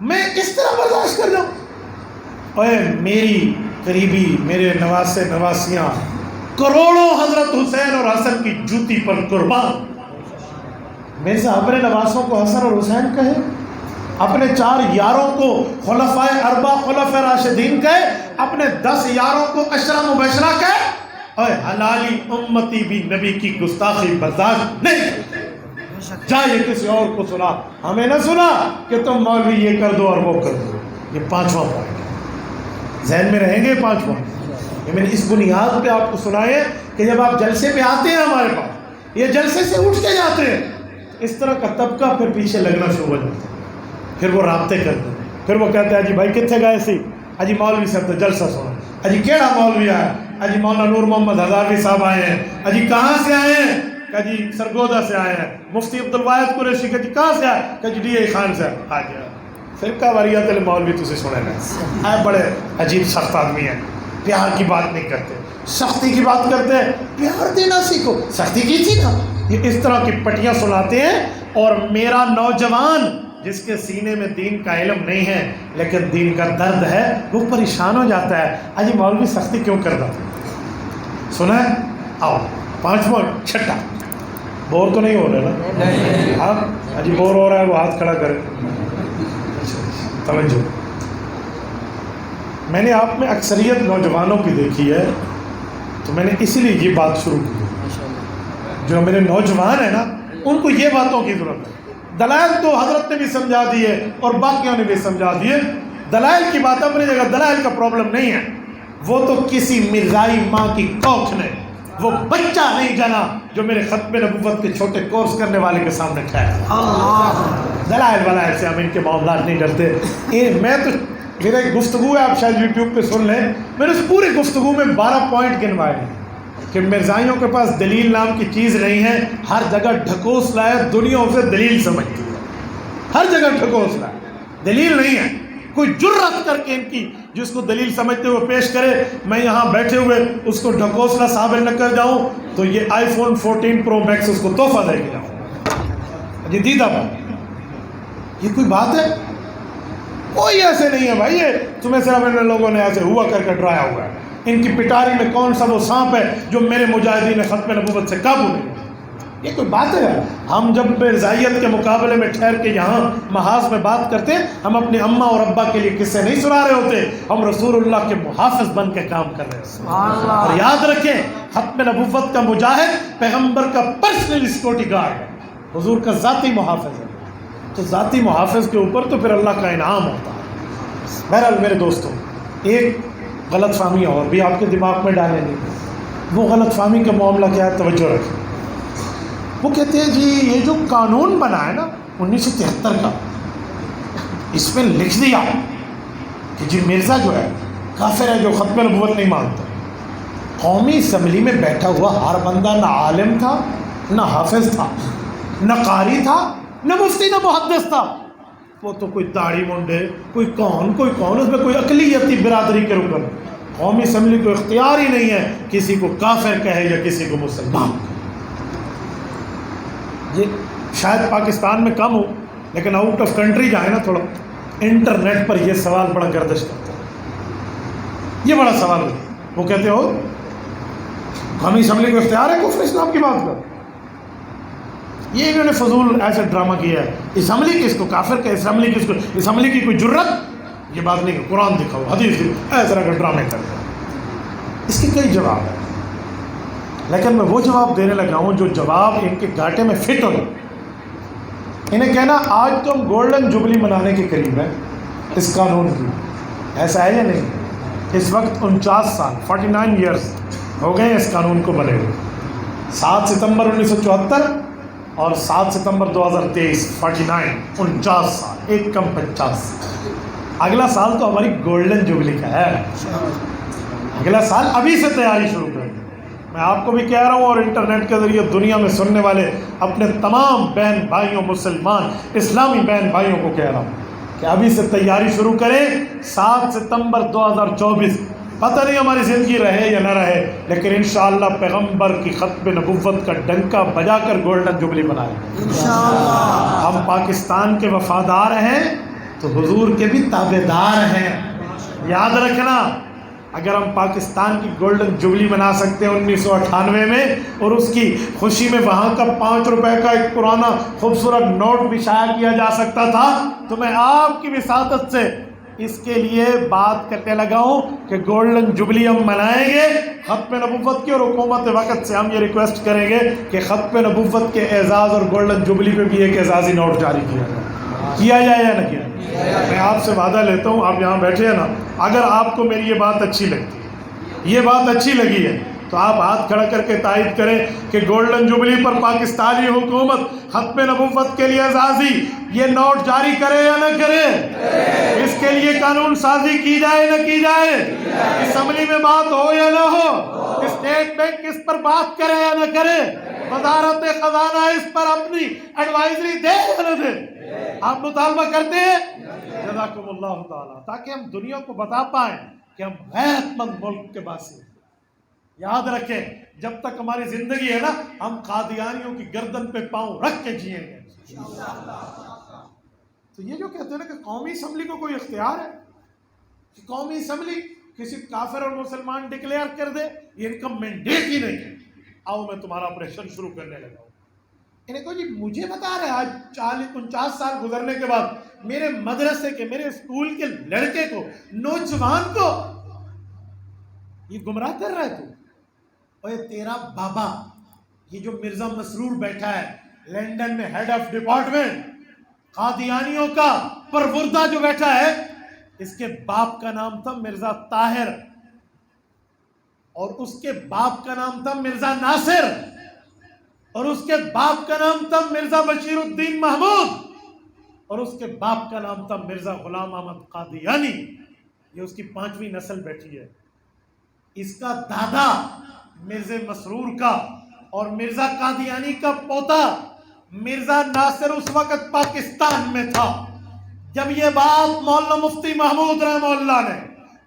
میں اس طرح برداشت کر لوں؟ اے میری قریبی، میرے نواسے نواسیاں کروڑوں حضرت حسین اور حسن کی جوتی پر قربان. مرزا اپنے نواسوں کو حسن اور حسین کہے، اپنے 4 یاروں کو خلفائے اربع خلفائے راشدین کہے، اپنے 10 یاروں کو عشرہ مبشرہ کہے. اے حلالی امتی بھی نبی کی گستاخی برداشت نہیں کرتے. جائے کسی اور کو سنا، ہمیں نہ سنا کہ تم مولوی یہ کر دو اور وہ کر دو. یہ 5واں پوائنٹ ذہن میں رہیں گے. 5واں یہ میں نے اس بنیاد پہ آپ کو سنائے کہ جب آپ جلسے پہ آتے ہیں ہمارے پاس، یہ جلسے سے اٹھ کے جاتے ہیں، اس طرح کا طبقہ پھر پیچھے لگنا شروع ہو جاتا ہے. پھر وہ رابطے کرتے ہیں، پھر وہ کہتے ہیں جی بھائی کتنے گئے سی؟ اجی مولوی صاحب تو جلسہ سنا. اجی کیڑا مولوی آیا؟ اجی مولانا نور محمد ہزاروی صاحب آئے ہیں. اجی کہاں سے آئے ہیں؟ کہ جی سرگودا سے آئے ہیں. مفتی عبدالواحد قریشی کہ جی کہاں سے آئے؟ کہ جی ڈی اے خان سے آ گیا. فرقہ واریت مولوی تجھے سنے نا، بڑے عجیب سخت آدمی ہیں، پیار کی بات نہیں کرتے، سختی کی بات کرتے ہیں. پیار دینا سیکھو، سختی کی تھی نا. یہ اس طرح کی پٹیاں سناتے ہیں اور میرا نوجوان جس کے سینے میں دین کا علم نہیں ہے لیکن دین کا درد ہے وہ پریشان ہو جاتا ہے. اجی مولوی سختی کیوں کرتا تھا؟ سنا ہے؟ آؤ 5واں چھٹا بور تو نہیں ہو رہا نا؟ اب اجی بور ہو رہا ہے وہ ہاتھ کھڑا کرے. توجہ، میں نے آپ میں اکثریت نوجوانوں کی دیکھی ہے تو میں نے اسی لیے یہ بات شروع کی. جو میرے نوجوان ہیں نا ان کو یہ باتوں کی ضرورت ہے. دلائل تو حضرت نے بھی سمجھا دیے اور باقیوں نے بھی سمجھا دیے. دلائل کی بات اپنی جگہ، دلائل کا پرابلم نہیں ہے. وہ تو کسی مرزائی ماں کی کوکھ نے وہ بچہ نہیں جانا جو میرے ختم نبوت کے چھوٹے کورس کرنے والے کے سامنے ٹھہرا. دلائل ولائل سے ہم ان کے معاملات نہیں ڈرتے. میں تو میرا ایک گفتگو ہے، آپ شاید یوٹیوب پہ سن لیں، میں نے اس پوری گفتگو میں 12 پوائنٹ گنوائے ہیں کہ مرزائیوں کے پاس دلیل نام کی چیز نہیں ہے. ہر جگہ ڈھکوس لائے، دنیا اسے دلیل سمجھتی ہے. ہر جگہ ڈھکوس لائے، دلیل نہیں ہے. کوئی جرت کر کے ان کی جس کو دلیل سمجھتے ہوئے پیش کرے، میں یہاں بیٹھے ہوئے اس کو ڈھکوسلا ثابت نہ کر جاؤں تو یہ آئی فون 14 پرو میکس اس کو تحفہ دے کے جاؤں. یہ دیدہ بات، یہ کوئی بات ہے؟ کوئی ایسے نہیں ہے بھائی. یہ تمہیں صرف ان لوگوں نے ایسے ہوا کر کے ڈرایا ہوا ہے. ان کی پٹاری میں کون سا وہ سانپ ہے جو میرے مجاہدین ختم نبوت سے قابو نہیں؟ یہ کوئی بات ہے؟ ہم جب مرزائیت کے مقابلے میں ٹھہر کے یہاں محاذ میں بات کرتے ہم اپنے اماں اور ابا کے لیے قصے نہیں سنا رہے ہوتے، ہم رسول اللہ کے محافظ بن کے کام کر رہے ہیں. اور یاد رکھیں ختم نبوت کا مجاہد پیغمبر کا پرسنل سیکورٹی گارڈ ہے، حضور کا ذاتی محافظ ہے. تو ذاتی محافظ کے اوپر تو پھر اللہ کا انعام ہوتا ہے. بہرحال میرے دوستوں، ایک غلط فہمی اور بھی آپ کے دماغ میں ڈالیں گے. وہ غلط فہمی کا معاملہ کیا ہے؟ توجہ رکھیں. وہ کہتے ہیں جی یہ جو قانون بنا ہے نا 1973 کا، اس میں لکھ دیا کہ جی مرزا جو ہے کافر ہے جو ختم نبوت نہیں مانتا. قومی اسمبلی میں بیٹھا ہوا ہر بندہ نہ عالم تھا، نہ حافظ تھا، نہ قاری تھا، نہ مفتی، نہ محدث تھا. وہ تو کوئی داڑھی منڈے، کوئی کون، اس میں کوئی اقلیتی برادری کے رکن. قومی اسمبلی کو اختیار ہی نہیں ہے کسی کو کافر کہے یا کسی کو مسلمان. یہ شاید پاکستان میں کم ہو لیکن آؤٹ آف کنٹری جائے نا تھوڑا، انٹرنیٹ پر یہ سوال بڑا گردش کرتا ہے. یہ بڑا سوال ہے. وہ کہتے ہو قومی اسمبلی کو اختیار ہے کفر اسلام کی بات کر. یہ انہوں نے فضول ایسا ڈرامہ کیا ہے. اسمبلی کس کو کافر کہ اسمبلی کس کو، اسمبلی کی کوئی جرت؟ یہ بات نہیں کہ قرآن دکھاؤ، حدیث دکھاؤ، ایسا کا ڈرامے کرتے ہیں. اس کے کئی جواب ہیں لیکن میں وہ جواب دینے لگا ہوں جو جواب ان کے گاٹے میں فٹ ہو. انہیں کہنا آج تو ہم گولڈن جبلی منانے کے قریب ہیں اس قانون کی. ایسا ہے یا نہیں؟ اس وقت 49 سال 49 ایئرس ہو گئے اس قانون کو بنے ہوئے. 7 ستمبر 1974 اور 7 ستمبر 2023 49 سال، ایک کم 50. اگلا سال تو ہماری گولڈن جبلی کا ہے. اگلا سال ابھی سے تیاری شروع کریں. میں آپ کو بھی کہہ رہا ہوں اور انٹرنیٹ کے ذریعے دنیا میں سننے والے اپنے تمام بہن بھائیوں، مسلمان اسلامی بہن بھائیوں کو کہہ رہا ہوں کہ ابھی سے تیاری شروع کریں. 7 ستمبر 2024 پتہ نہیں ہماری زندگی رہے یا نہ رہے لیکن انشاءاللہ پیغمبر کی ختم نبوت کا ڈنکا بجا کر گولڈن جبلی بنائیں انشاءاللہ. ہم پاکستان کے وفادار ہیں تو حضور کے بھی تابعدار ہیں. یاد رکھنا اگر ہم پاکستان کی گولڈن جبلی بنا سکتے ہیں 1998 میں اور اس کی خوشی میں وہاں کا 5 روپے کا ایک پرانا خوبصورت نوٹ بھی شائع کیا جا سکتا تھا تو میں آپ کی وساطت سے اس کے لیے بات کرنے لگا ہوں کہ گولڈن جبلی ہم منائیں گے ختم نبوت کی. اور حکومت وقت سے ہم یہ ریکویسٹ کریں گے کہ ختم نبوت کے اعزاز اور گولڈن جبلی پہ بھی ایک اعزازی نوٹ جاری کیا جائے یا نہ کیا. میں آپ سے وعدہ لیتا ہوں، آپ یہاں بیٹھے ہیں نا، اگر آپ کو میری یہ بات اچھی لگتی ہے، یہ بات اچھی لگی ہے تو آپ ہاتھ کھڑا کر کے تائید کریں کہ گولڈن جبلی پر پاکستانی حکومت ختم نبوت کے لیے اعزازی یہ نوٹ جاری کرے یا نہ کرے. اس کے لیے قانون سازی کی جائے نہ کی جائے، اسمبلی میں بات ہو یا نہ ہو، اسٹیٹ بینک اس پر بات کرے یا نہ کرے، وزارت خزانہ اس پر اپنی ایڈوائزری دے یا نہ دے. آپ مطالبہ کرتے ہیں جزاکم اللہ تعالیٰ تاکہ ہم دنیا کو بتا پائیں کہ ہم غیرت مند ملک کے باسی ہیں. یاد رکھیں جب تک ہماری زندگی ہے نا ہم قادیانیوں کی گردن پہ پاؤں رکھ کے جئیں گے. تو یہ جو کہتے ہیں نا کہ قومی اسمبلی کو کوئی اختیار ہے کہ قومی اسمبلی کسی کافر اور مسلمان ڈکلیئر کر دے، یہ ان کا مینڈیٹ ہی نہیں ہے۔ آؤ میں تمہارا آپریشن شروع کرنے لگا ہوں۔ انہیں کہو جی مجھے بتا رہے آج 49 سال گزرنے کے بعد میرے مدرسے کے، میرے اسکول کے لڑکے کو، نوجوان کو یہ گمراہ کر رہا ہے تو؟ اور یہ تیرا بابا، یہ جو مرزا مسرور بیٹھا ہے لندن میں ہیڈ آف ڈپارٹمنٹ قادیانیوں کا پروردہ جو بیٹھا ہے، اس کے باپ کا نام تھا مرزا طاہر اور اس کے باپ کا نام تھا مرزا ناصر اور اس کے باپ کا نام تھا مرزا بشیر الدین محمود اور اس کے باپ کا نام تھا مرزا غلام احمد قادیانی۔ یہ اس کی 5ویں نسل بیٹھی ہے۔ اس کا دادا مرزا مسرور کا اور مرزا قادیانی کا پوتا مرزا ناصر اس وقت پاکستان میں تھا جب یہ بات مولانا مفتی محمود رحمہ اللہ نے،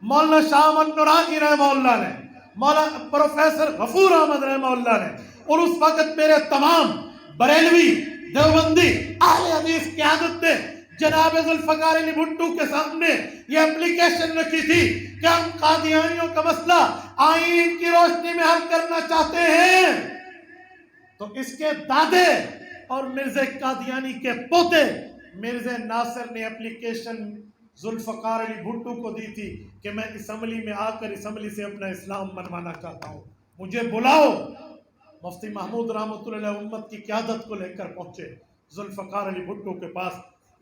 مولانا شاہ احمد نورانی رحمہ اللہ نے، مولانا پروفیسر غفور احمد رحمہ اللہ نے، اور اس وقت میرے تمام بریلوی دیوبندی اہل حدیث قیادت نے جناب ذوالفقار علی بھٹو کے سامنے یہ اپلیکیشن رکھی تھی کہ ہم قادیانیوں کا مسئلہ آئین کی روشنی میں حل کرنا چاہتے ہیں۔ تو اس کے دادے اور مرزا قادیانی کے پوتے مرزا ناصر نے اپلیکیشن ذوالفقار علی بھٹو کو دی تھی کہ میں اسمبلی میں آ کر اسمبلی سے اپنا اسلام منوانا چاہتا ہوں، مجھے بلاؤ۔ مفتی محمود رحمۃ اللہ علیہ امت کی قیادت کو لے کر پہنچے ذوالفقار علی بھٹو کے پاس۔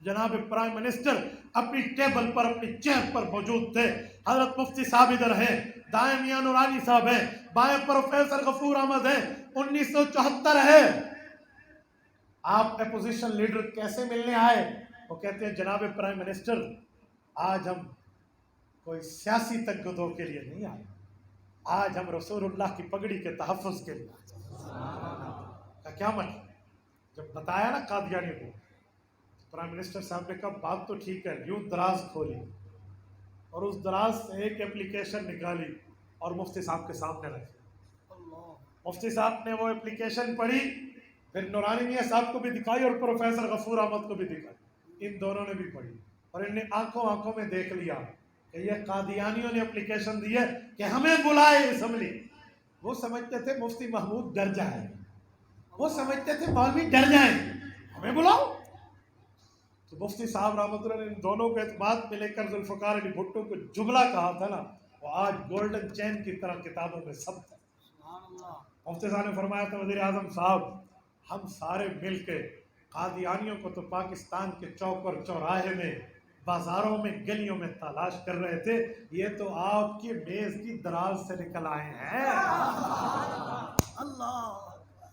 جناب پرائم منسٹر اپنی ٹیبل پر، اپنی چیئر پر موجود تھے۔ حضرت مفتی صاحب ادھر ہیں، دائیں میاں نورانی صاحب ہیں، بائیں پروفیسر غفور احمد ہیں۔ 1974 ہے۔ آپ اپوزیشن لیڈر کیسے ملنے آئے؟ وہ کہتے ہیں جناب پرائم منسٹر آج ہم کوئی سیاسی تگدو کے لیے نہیں آئے، آج ہم رسول اللہ کی پگڑی کے تحفظ کے لیے آئے۔ کیا مطلب؟ جب بتایا نا قادیانی کو، پرائم منسٹر صاحب نے کہا بات تو ٹھیک ہے، یوں دراز کھولی اور اس دراز سے ایک اپلیکیشن نکالی اور مفتی صاحب کے سامنے رکھی۔ مفتی صاحب نے وہ اپلیکیشن پڑھی، پھر نورانی میاں صاحب کو بھی دکھائی اور پروفیسر غفور احمد کو بھی دکھائی۔ ان دونوں نے بھی پڑھی اور ان نے آنکھوں میں دیکھ لیا کہ یہ قادیانیوں نے اپلیکیشن دی ہے کہ ہمیں بلائے اسمبلی۔ وہ سمجھتے تھے مفتی محمود ڈر جائے، وہ سمجھتے تھے مولوی ڈر جائیں، ہمیں بلاؤ۔ تو مفتی صاحب رحمۃ اللہ نے ان دونوں کو اعتماد میں لے کر ذوالفقار علی بھٹو کو جملہ کہا تھا نا، وہ آج گولڈن چین کی طرح کتابوں میں ثبت ہے۔ مفتی صاحب نے فرمایا تھا وزیر اعظم صاحب ہم سارے مل کے قادیانیوں کو تو پاکستان کے چوک اور چوراہے میں، بازاروں میں، گلیوں میں تلاش کر رہے تھے، یہ تو آپ کی میز کی دراز سے نکل آئے ہیں۔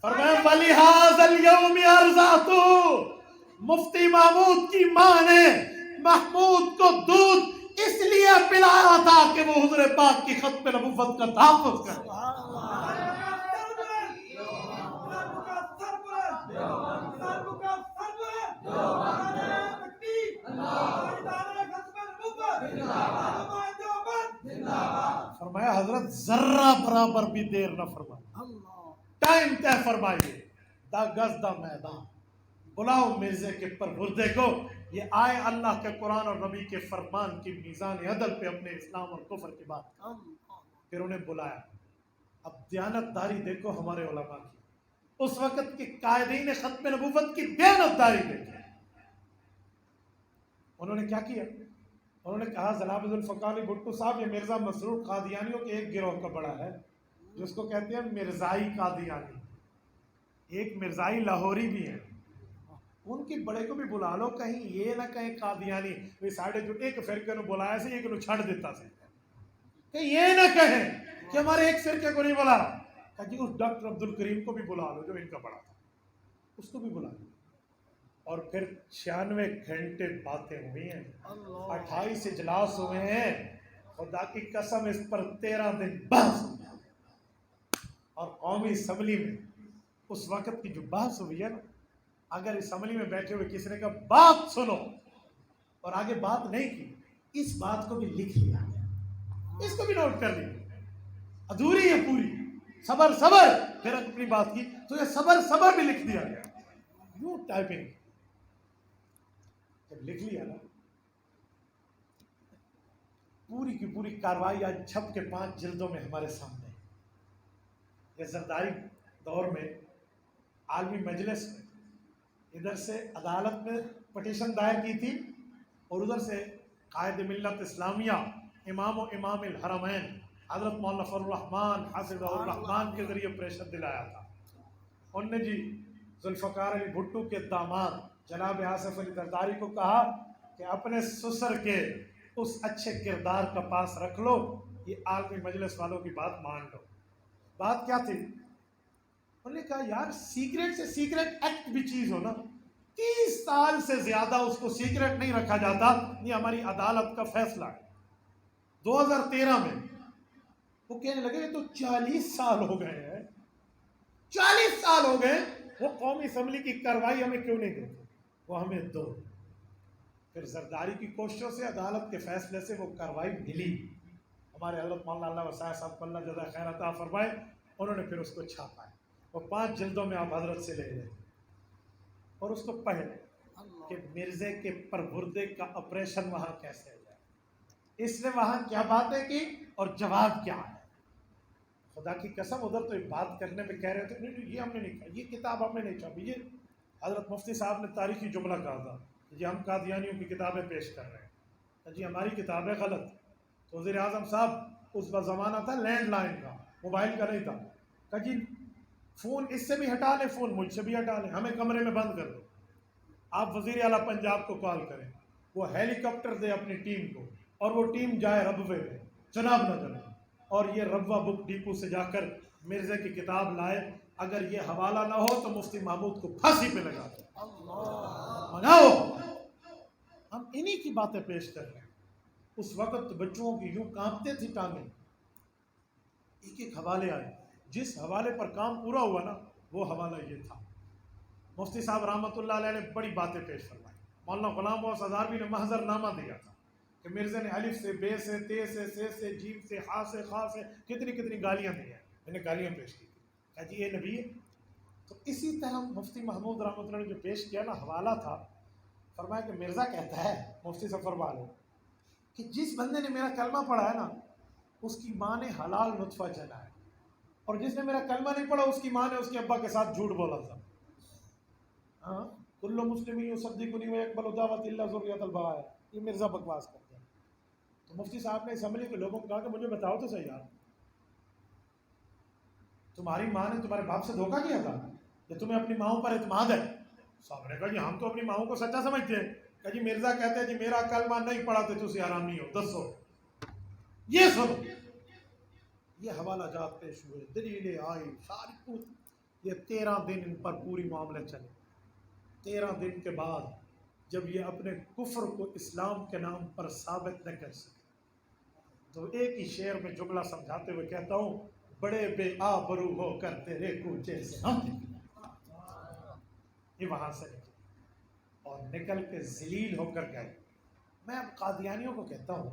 فرمایا فَلِهَذَا الْيَوْمِ أَرْزَعْتُ، مفتی محمود کی ماں نے محمود کو دودھ اس لیے پلایا تھا کہ وہ حضور پاک کی ختم نبوت کا تحفظ کرے۔ فرمایا حضرت ذرہ برابر بھی دیر نہ فرمائے، ٹائم طے فرمائیے، دا گز دا میدان، بلاؤ مرزے کے پروردے کو، یہ آئے اللہ کے قرآن اور نبی کے فرمان کی میزان عدل پہ اپنے اسلام اور کفر کی بات۔ پھر انہیں بلایا۔ اب دیانتداری دیکھو ہمارے علماء کی، اس وقت کے قائدین ختم نبوت کی دیانتداری دیکھو۔ انہوں نے کیا کیا؟ انہوں نے کہا جناب ذوالفقار علی بھٹو صاحب یہ مرزا مسرور قادیانیوں کے ایک گروہ کا بڑا ہے جس کو کہتے ہیں مرزائی قادیانی، ایک مرزائی لاہوری بھی ہیں، ان کی بڑے کو بھی بلا لو، کہیں یہ نہ کہیں قادیانی وہ ساڑھے جو ایک فرقے نو بلایا سے ایک نو چھڑ دیتا سے، کہ یہ نہ کہیں کہ ہمارے ایک فرقے کو نہیں بلا رہا، کہ جی اس ڈاکٹر عبدالکریم کو بھی بلا لو جو ان کا بڑا تھا، اس کو بھی بلا لو۔ اور پھر 96 گھنٹے باتیں ہوئی ہیں، 28 اجلاس ہوئے ہیں، خدا کی قسم اس پر 13 دن بحث ہوئی ہے۔ اور قومی اسمبلی میں اس وقت کی جو بحث ہوئی ہے نا، اگر اسمبلی میں بیٹھے ہوئے کسی نے کہا بات سنو اور آگے بات نہیں کی، اس بات کو بھی لکھ لیا گیا، اس کو بھی نوٹ کر لیا، ادھوری ہے پوری، صبر پھر اپنی بات کی تو یہ صبر بھی لکھ دیا گیا، یوں ٹائپنگ۔ جب لکھ لیا نا پوری کی پوری کاروائی آج چھپ کے 5 جلدوں میں ہمارے سامنے ہے. یہ زرداری دور میں عالمی مجلس میں ادھر سے عدالت میں پٹیشن دائر کی تھی اور ادھر سے قائد ملت اسلامیہ امام الحرمین حضرت مولانا فضل الرحمان حافظ الرحمان کے ذریعے پریشر دلایا تھا. انہوں نے جی ذوالفقار علی بھٹو کے داماد جناب آصف علی زرداری کو کہا کہ اپنے سسر کے اس اچھے کردار کا پاس رکھ لو, یہ عالمی مجلس والوں کی بات مان لو. بات کیا تھی؟ انہوں نے کہا یار سیکریٹ سے سیکریٹ ایکٹ بھی چیز ہو نا, 30 سال سے زیادہ اس کو سیکریٹ نہیں رکھا جاتا, یہ ہماری عدالت کا فیصلہ ہے. 2013 میں وہ کہنے لگے تو 40 سال ہو گئے ہیں, 40 سال ہو گئے, وہ قومی اسمبلی کی کارروائی ہمیں کیوں نہیں دیتے, وہ ہمیں دو. پھر زرداری کی کوششوں سے عدالت کے فیصلے سے وہ کارروائی ملی. ہمارے حضرت مولانا اللہ وسائے صاحب کو اللہ جزائے خیر عطا فرمائے, انہوں نے پھر اس کو چھاپا ہے. وہ 5 جلدوں میں آپ حضرت سے لے لیں اور اس کو پڑھ لیں کہ مرزے کے پروردے کا آپریشن وہاں کیسے ہو جائے, اس نے وہاں کیا باتیں کی اور جواب کیا ہے. خدا کی قسم ادھر تو بات کرنے میں کہہ رہے تھے نہیں یہ ہم نے نہیں کہا, یہ کتاب ہم نے نہیں چھاپی. یہ حضرت مفتی صاحب نے تاریخی جملہ کہا تھا جی ہم قادیانیوں کی کتابیں پیش کر رہے ہیں, جی ہماری کتابیں غلط. تو وزیر اعظم صاحب اس وقت زمانہ تھا لینڈ لائن کا, موبائل کا نہیں تھا. کہ جی فون اس سے بھی ہٹا لیں, فون مجھ سے بھی ہٹا لیں, ہمیں کمرے میں بند کر دو. آپ وزیر اعلیٰ پنجاب کو کال کریں, وہ ہیلی کاپٹر دے اپنی ٹیم کو اور وہ ٹیم جائے ربوے میں جناب نگر میں, اور یہ ربوہ بک ڈیپو سے جا کر مرزے کی کتاب لائے. اگر یہ حوالہ نہ ہو تو مفتی محمود کو پھانسی پہ لگا دو. مناؤ, ہم انہی کی باتیں پیش کر رہے ہیں. اس وقت بچوں کی یوں کانپتے تھی ٹانگیں, ایک ایک حوالے آئے. جس حوالے پر کام پورا ہوا نا وہ حوالہ یہ تھا. مفتی صاحب رحمۃ اللہ علیہ نے بڑی باتیں پیش فرمائی. مولانا غلام غوث ہزاروی نے محضر نامہ دیا تھا کہ مرزا نے الف سے بے سے تے سے جیم سے خا سے خا سے کتنی گالیاں دی ہیں, میں نے گالیاں پیش کی. کہا جی یہ نبی ہے. تو اسی طرح مفتی محمود رحمۃ اللہ نے جو پیش کیا نا حوالہ تھا, فرمایا کہ مرزا کہتا ہے مفتی سفر والے کہ جس بندے نے میرا کلمہ پڑھا ہے نا اس کی ماں نے حلال نطفہ جنا ہے, اور جس نے میرا کلمہ نہیں پڑھا اس کی ماں نے اس کے ابا کے ساتھ جھوٹ بولا تھا. ہاں کل مسلم یصدقنی ویقبل دعوت الا ذریۃ البغایا, یہ مرزا بکواس کرتے ہیں. تو مفتی صاحب نے اسمبلی کے لوگوں کو کہا کہ مجھے بتاؤ تو صحیح یار, تمہاری ماں نے تمہارے باپ سے دھوکہ کیا تھا کہ تمہیں اپنی ماؤں پر اعتماد ہے؟ صاحب نے کہا جی ہم تو اپنی ماؤں کو سچا سمجھتے ہیں. کہ جی مرزا کہتے ہیں جی میرا کلمہ نہیں پڑھا تو تسی حرامی ہو. دسو یہ سنو, یہ حوالہ جات پیش ہوئے, دلیلیں آئی ساری کچھ. یہ 13 دن ان پر پوری معاملے چلے. 13 دن کے بعد جب یہ اپنے کفر کو اسلام کے نام پر ثابت نہ کر سکے تو ایک ہی شعر میں جملہ سمجھاتے ہوئے کہتا ہوں, بڑے بے آبرو ہو کر تیرے کوچے سے ہم نکلے. یہ وہاں سے نکلے اور نکل کے ذلیل ہو کر گئے. میں اب قادیانیوں کو کہتا ہوں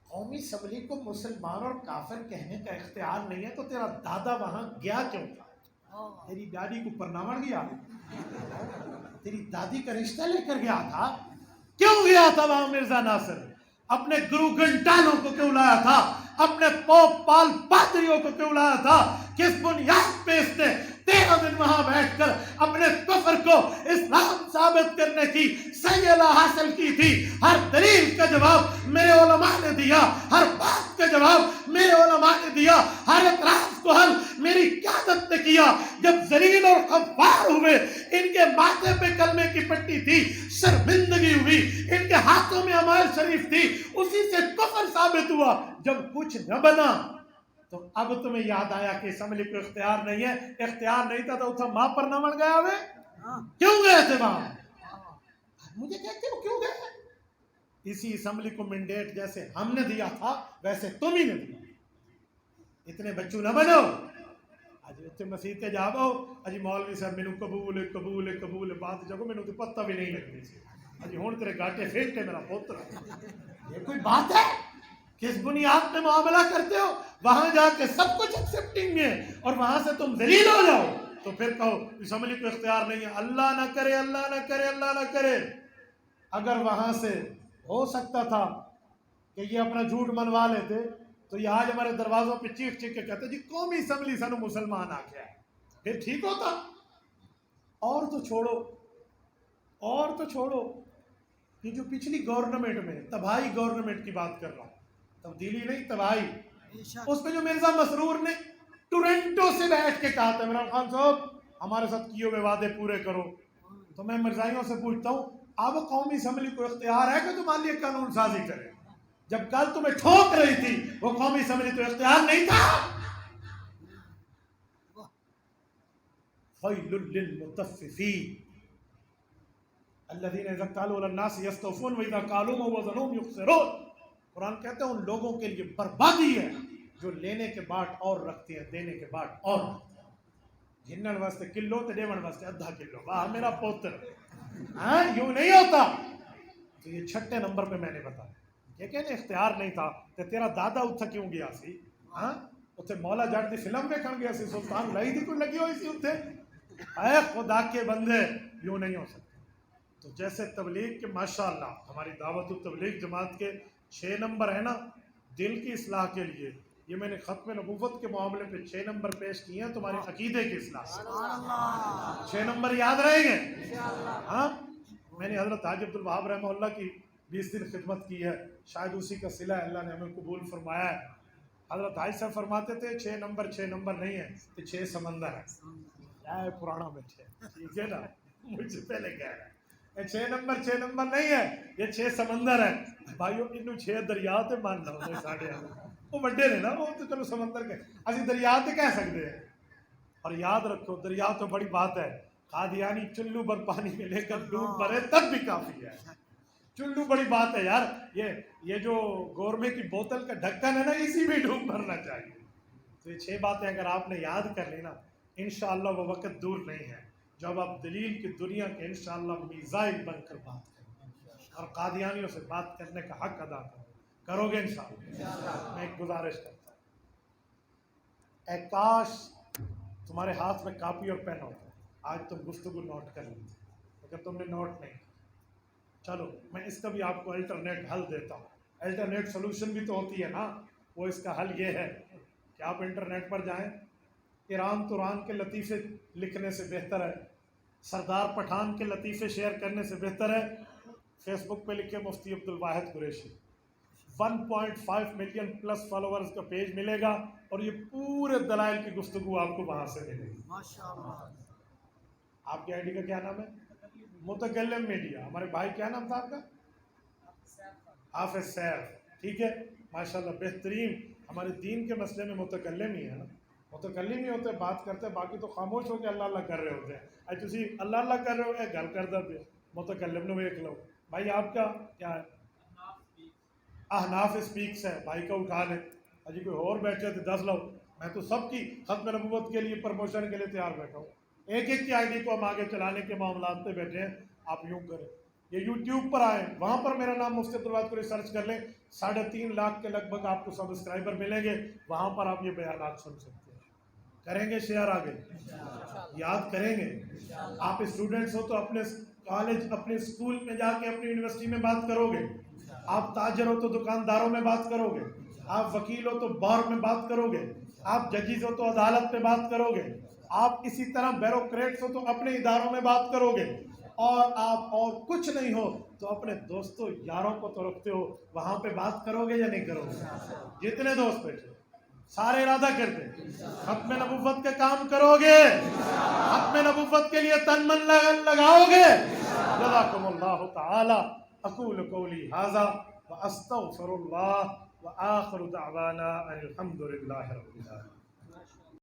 قومی اسمبلی کو مسلمان اور کافر کہنے کا اختیار نہیں ہے تو تیرا دادا وہاں گیا کیوں تھا؟ تیری دادی کو پرناوڑ گیا, تیری دادی کا رشتہ لے کر گیا تھا, کیوں گیا تھا وہاں مرزا ناصر؟ اپنے گرو گھنٹالوں کو کیوں لایا تھا؟ اپنے پوپ پال پادریوں کو کیوں لایا تھا؟ کس بنیاد پہ اس نے 13 دن وہاں بیٹھ کر اپنے کفر کو اسلام ثابت کرنے کی سیلہ حاصل کی تھی؟ ہر دلیل کا جواب میرے علماء نے دیا, ہر بات کا جواب میرے علماء نے دیا, ہر اعتراض کو حل میری قیادت نے کیا. جب ذلیل اور خوار ہوئے, ان کے ماتھے پہ کلمے کی پٹی تھی, شرمندگی ہوئی, ان کے ہاتھوں میں عمال شریف تھی, اسی سے کفر ثابت ہوا. جب کچھ نہ بنا تو اب تمہیں یاد آیا کہ اسمبلی کو اختیار نہیں ہے. اختیار نہیں تھا تو اتنا ماں پر نہ مر گیا ہوئے, کیوں گئے تھے وہاں؟ مجھے کہتے ہو کیوں گئے؟ اسی اسمبلی کو مینڈیٹ جیسے ہم نے دیا تھا ویسے تم ہی نے دیا. اتنے بچوں نہ بنو, اج اتنے مسیح تے جاؤ اجی مولوی صاحب مینوں قبول قبول قبول بات جگو مینوں تے پتہ بھی نہیں لگدی سی, اجی ہن تیرے گاٹے پھیٹے میرا پوتر. یہ کوئی بات ہے؟ کس بنیاد پہ معاملہ کرتے ہو؟ وہاں جا کے سب کچھ ایکسپٹنگ ہے اور وہاں سے تم ذلیل ہو جاؤ تو پھر کہو اسمبلی کو اختیار نہیں ہے. اللہ نہ کرے, اللہ نہ کرے, اللہ نہ کرے. اگر وہاں سے ہو سکتا تھا کہ یہ اپنا جھوٹ منوا لیتے تو یہ آج ہمارے دروازوں پہ چیخ چیخ کے کہتے جی قومی اسمبلی سانو مسلمان آ گیا ہے، پھر ٹھیک ہوتا۔ اور تو چھوڑو یہ جو پچھلی گورنمنٹ میں تباہی گورنمنٹ کی بات کر رہا ہوں، تبدیلی نہیں تباہی، بے شک اس میں جو مرزا مسرور نے ٹورنٹو سے بیٹھ کے کہا تھا عمران خان صاحب ہمارے ساتھ کیے ہوئے وعدے پورے کرو، تو میں مرزائیوں سے پوچھتا ہوں اب قومی اسمبلی کو اختیار ہے کہ تمہارے لیے قانون سازی کرے؟ جب کل تمہیں ٹھوک رہی تھی وہ قومی اسمبلی تو اختیار نہیں تھا۔ ویل للمطففین الذین اذا قالوا علی الناس یستوفون واذا قالوا وزنهم یخسرون۔ قرآن کہتا ہے ان لوگوں کے لیے بربادی ہے جو لینے کے بعد اور رکھتے ہیں، دینے کے بعد اور رکھتے ہیں۔ گھنن واسطے کلو تے دیون واسطے آدھا کلو، واہ میرا پوتر، ہاں یوں نہیں ہوتا۔ تو یہ چھٹے نمبر پہ میں نے بتایا یہ کہنے اختیار نہیں تھا تے تیرا دادا اتھا کیوں گیا سی؟ ہاں اتھے مولا جٹ دی فلم دیکھن گیا سی، سلطان لائی دی کوئی لگی ہوئی سی اتھے؟ اے خدا کے بندے یوں نہیں ہو سکتے۔ تو جیسے تبلیغ کے ماشاءاللہ ہماری دعوت التبلیغ جماعت کے 6 نمبر ہیں نا دل کی اصلاح کے لیے، یہ میں نے ختم نبوت کے معاملے پہ 6 نمبر پیش کیے ہیں تمہاری عقیدے کی اصلاح سے۔ 6 نمبر یاد رہیں گے؟ ہاں میں نے حضرت حاجی عبدالوہاب رحمہ اللہ کی 20 دن خدمت کی ہے، شاید اسی کا صلہ اللہ نے ہمیں قبول فرمایا ہے۔ حضرت حاج صاحب فرماتے تھے 6 نمبر نہیں ہے، یہ 6 سمندر ہے۔ کیا ہے پرانا بیٹھے، ٹھیک ہے نا، مجھ سے پہلے کہہ رہا ہے 6 نمبر نہیں ہے، یہ 6 سمندر ہے۔ بھائیو انہوں 6 دریا تے مان لو ساڑھے وہ بڑے نے نا، وہ تو چلو سمندر کے اسی دریا تے کہہ سکتے ہیں۔ اور یاد رکھو دریا تو بڑی بات ہے، قادیانی چلو بھر پانی میں لے کر ڈوب بھرے تب بھی کافی ہے۔ چلو بڑی بات ہے یار، یہ جو گورمے کی بوتل کا ڈھکن ہے نا اسی میں ڈوب بھرنا چاہیے۔ تو یہ 6 باتیں اگر آپ نے یاد کر لی نا انشاءاللہ وہ وقت دور نہیں ہے جب آپ دلیل کی دنیا کے انشاءاللہ میزائل بن کر بات کریں اور قادیانیوں سے بات کرنے کا حق ادا کرو گے انشاءاللہ۔ میں ایک گزارش کرتا ہوں، اے کاش تمہارے ہاتھ میں کاپی اور پین ہوتا، آج تم گفتگو نوٹ کر لیتے، اگر تم نے نوٹ نہیں کیا چلو میں اس کا بھی آپ کو الٹرنیٹ حل دیتا ہوں۔ الٹرنیٹ سولوشن بھی تو ہوتی ہے نا، وہ اس کا حل یہ ہے کہ آپ انٹرنیٹ پر جائیں، ایران توران کے لطیفے لکھنے سے بہتر ہے، سردار پٹھان کے لطیفے شیئر کرنے سے بہتر ہے فیس بک پہ لکھے Mufti Abdul Wahid Qureshi, 1.5 million plus followers کا پیج ملے گا اور یہ پورے دلائل کی گفتگو آپ کو وہاں سے ملے گی۔ ماشاءاللہ۔ آپ کی آئی ڈی کا کیا نام ہے؟ متکلم میڈیا۔ ہمارے بھائی کیا نام تھا آپ کا؟ حافظ سیف، ٹھیک ہے ماشاءاللہ بہترین، ہمارے دین کے مسئلے میں متکلم ہی ہے نا، متکلم ہی ہوتے ہیں، بات کرتے ہیں، باقی تو خاموش ہو کے اللہ اللہ کر رہے ہوتے ہیں۔ اج تسی اللہ اللہ کر رہے ہو گل کر دے پے متکلم نو ویکھ لو۔ بھائی آپ کا کیا ہے؟ احناف اسپیکس ہے، بھائی کا اٹھا لیں، اجی کوئی اور بیٹھے تو 10 لو، میں تو سب کی ختم نبوت کے لیے پروموشن کے لیے تیار بیٹھا ہوں، ایک کی آئی ڈی کو ہم آگے چلانے کے معاملات پہ بیٹھے ہیں۔ آپ یوں کریں، یہ یوٹیوب پر آئیں، وہاں پر میرا نام مفتی عبدالواحد قریشی سرچ کر لیں، 3.5 لاکھ کے لگ بھگ آپ کو سبسکرائبر ملیں گے، وہاں پر آپ یہ بیانات سن سکتے ہیں۔ کریں گے شیئر آگے، یاد کریں گے۔ آپ اسٹوڈنٹس ہو تو اپنے کالج، اپنے اسکول میں جا کے اپنی یونیورسٹی میں بات کرو گے، آپ تاجر ہو تو دکانداروں میں بات کرو گے، آپ وکیل ہو تو بار میں بات کرو گے، آپ ججز ہو تو عدالت میں بات کرو گے، آپ اسی طرح بیوروکریٹس ہو تو اپنے اداروں میں بات کرو گے، اور آپ اور کچھ نہیں ہو تو اپنے دوستوں یاروں کو تو رکھتے ہو، وہاں پہ بات کرو گے یا نہیں کرو گے؟ جتنے دوست بیٹھے سارے ارادہ کرتے ختم نبوت کا کام کرو گے، ختم نبوت کے لیے تن من لگاؤ گے۔ جزاکم اللہ تعالی، اقول قولی ھذا واستغفر اللہ وآخر دعوانا ان الحمد للہ رب العالمین۔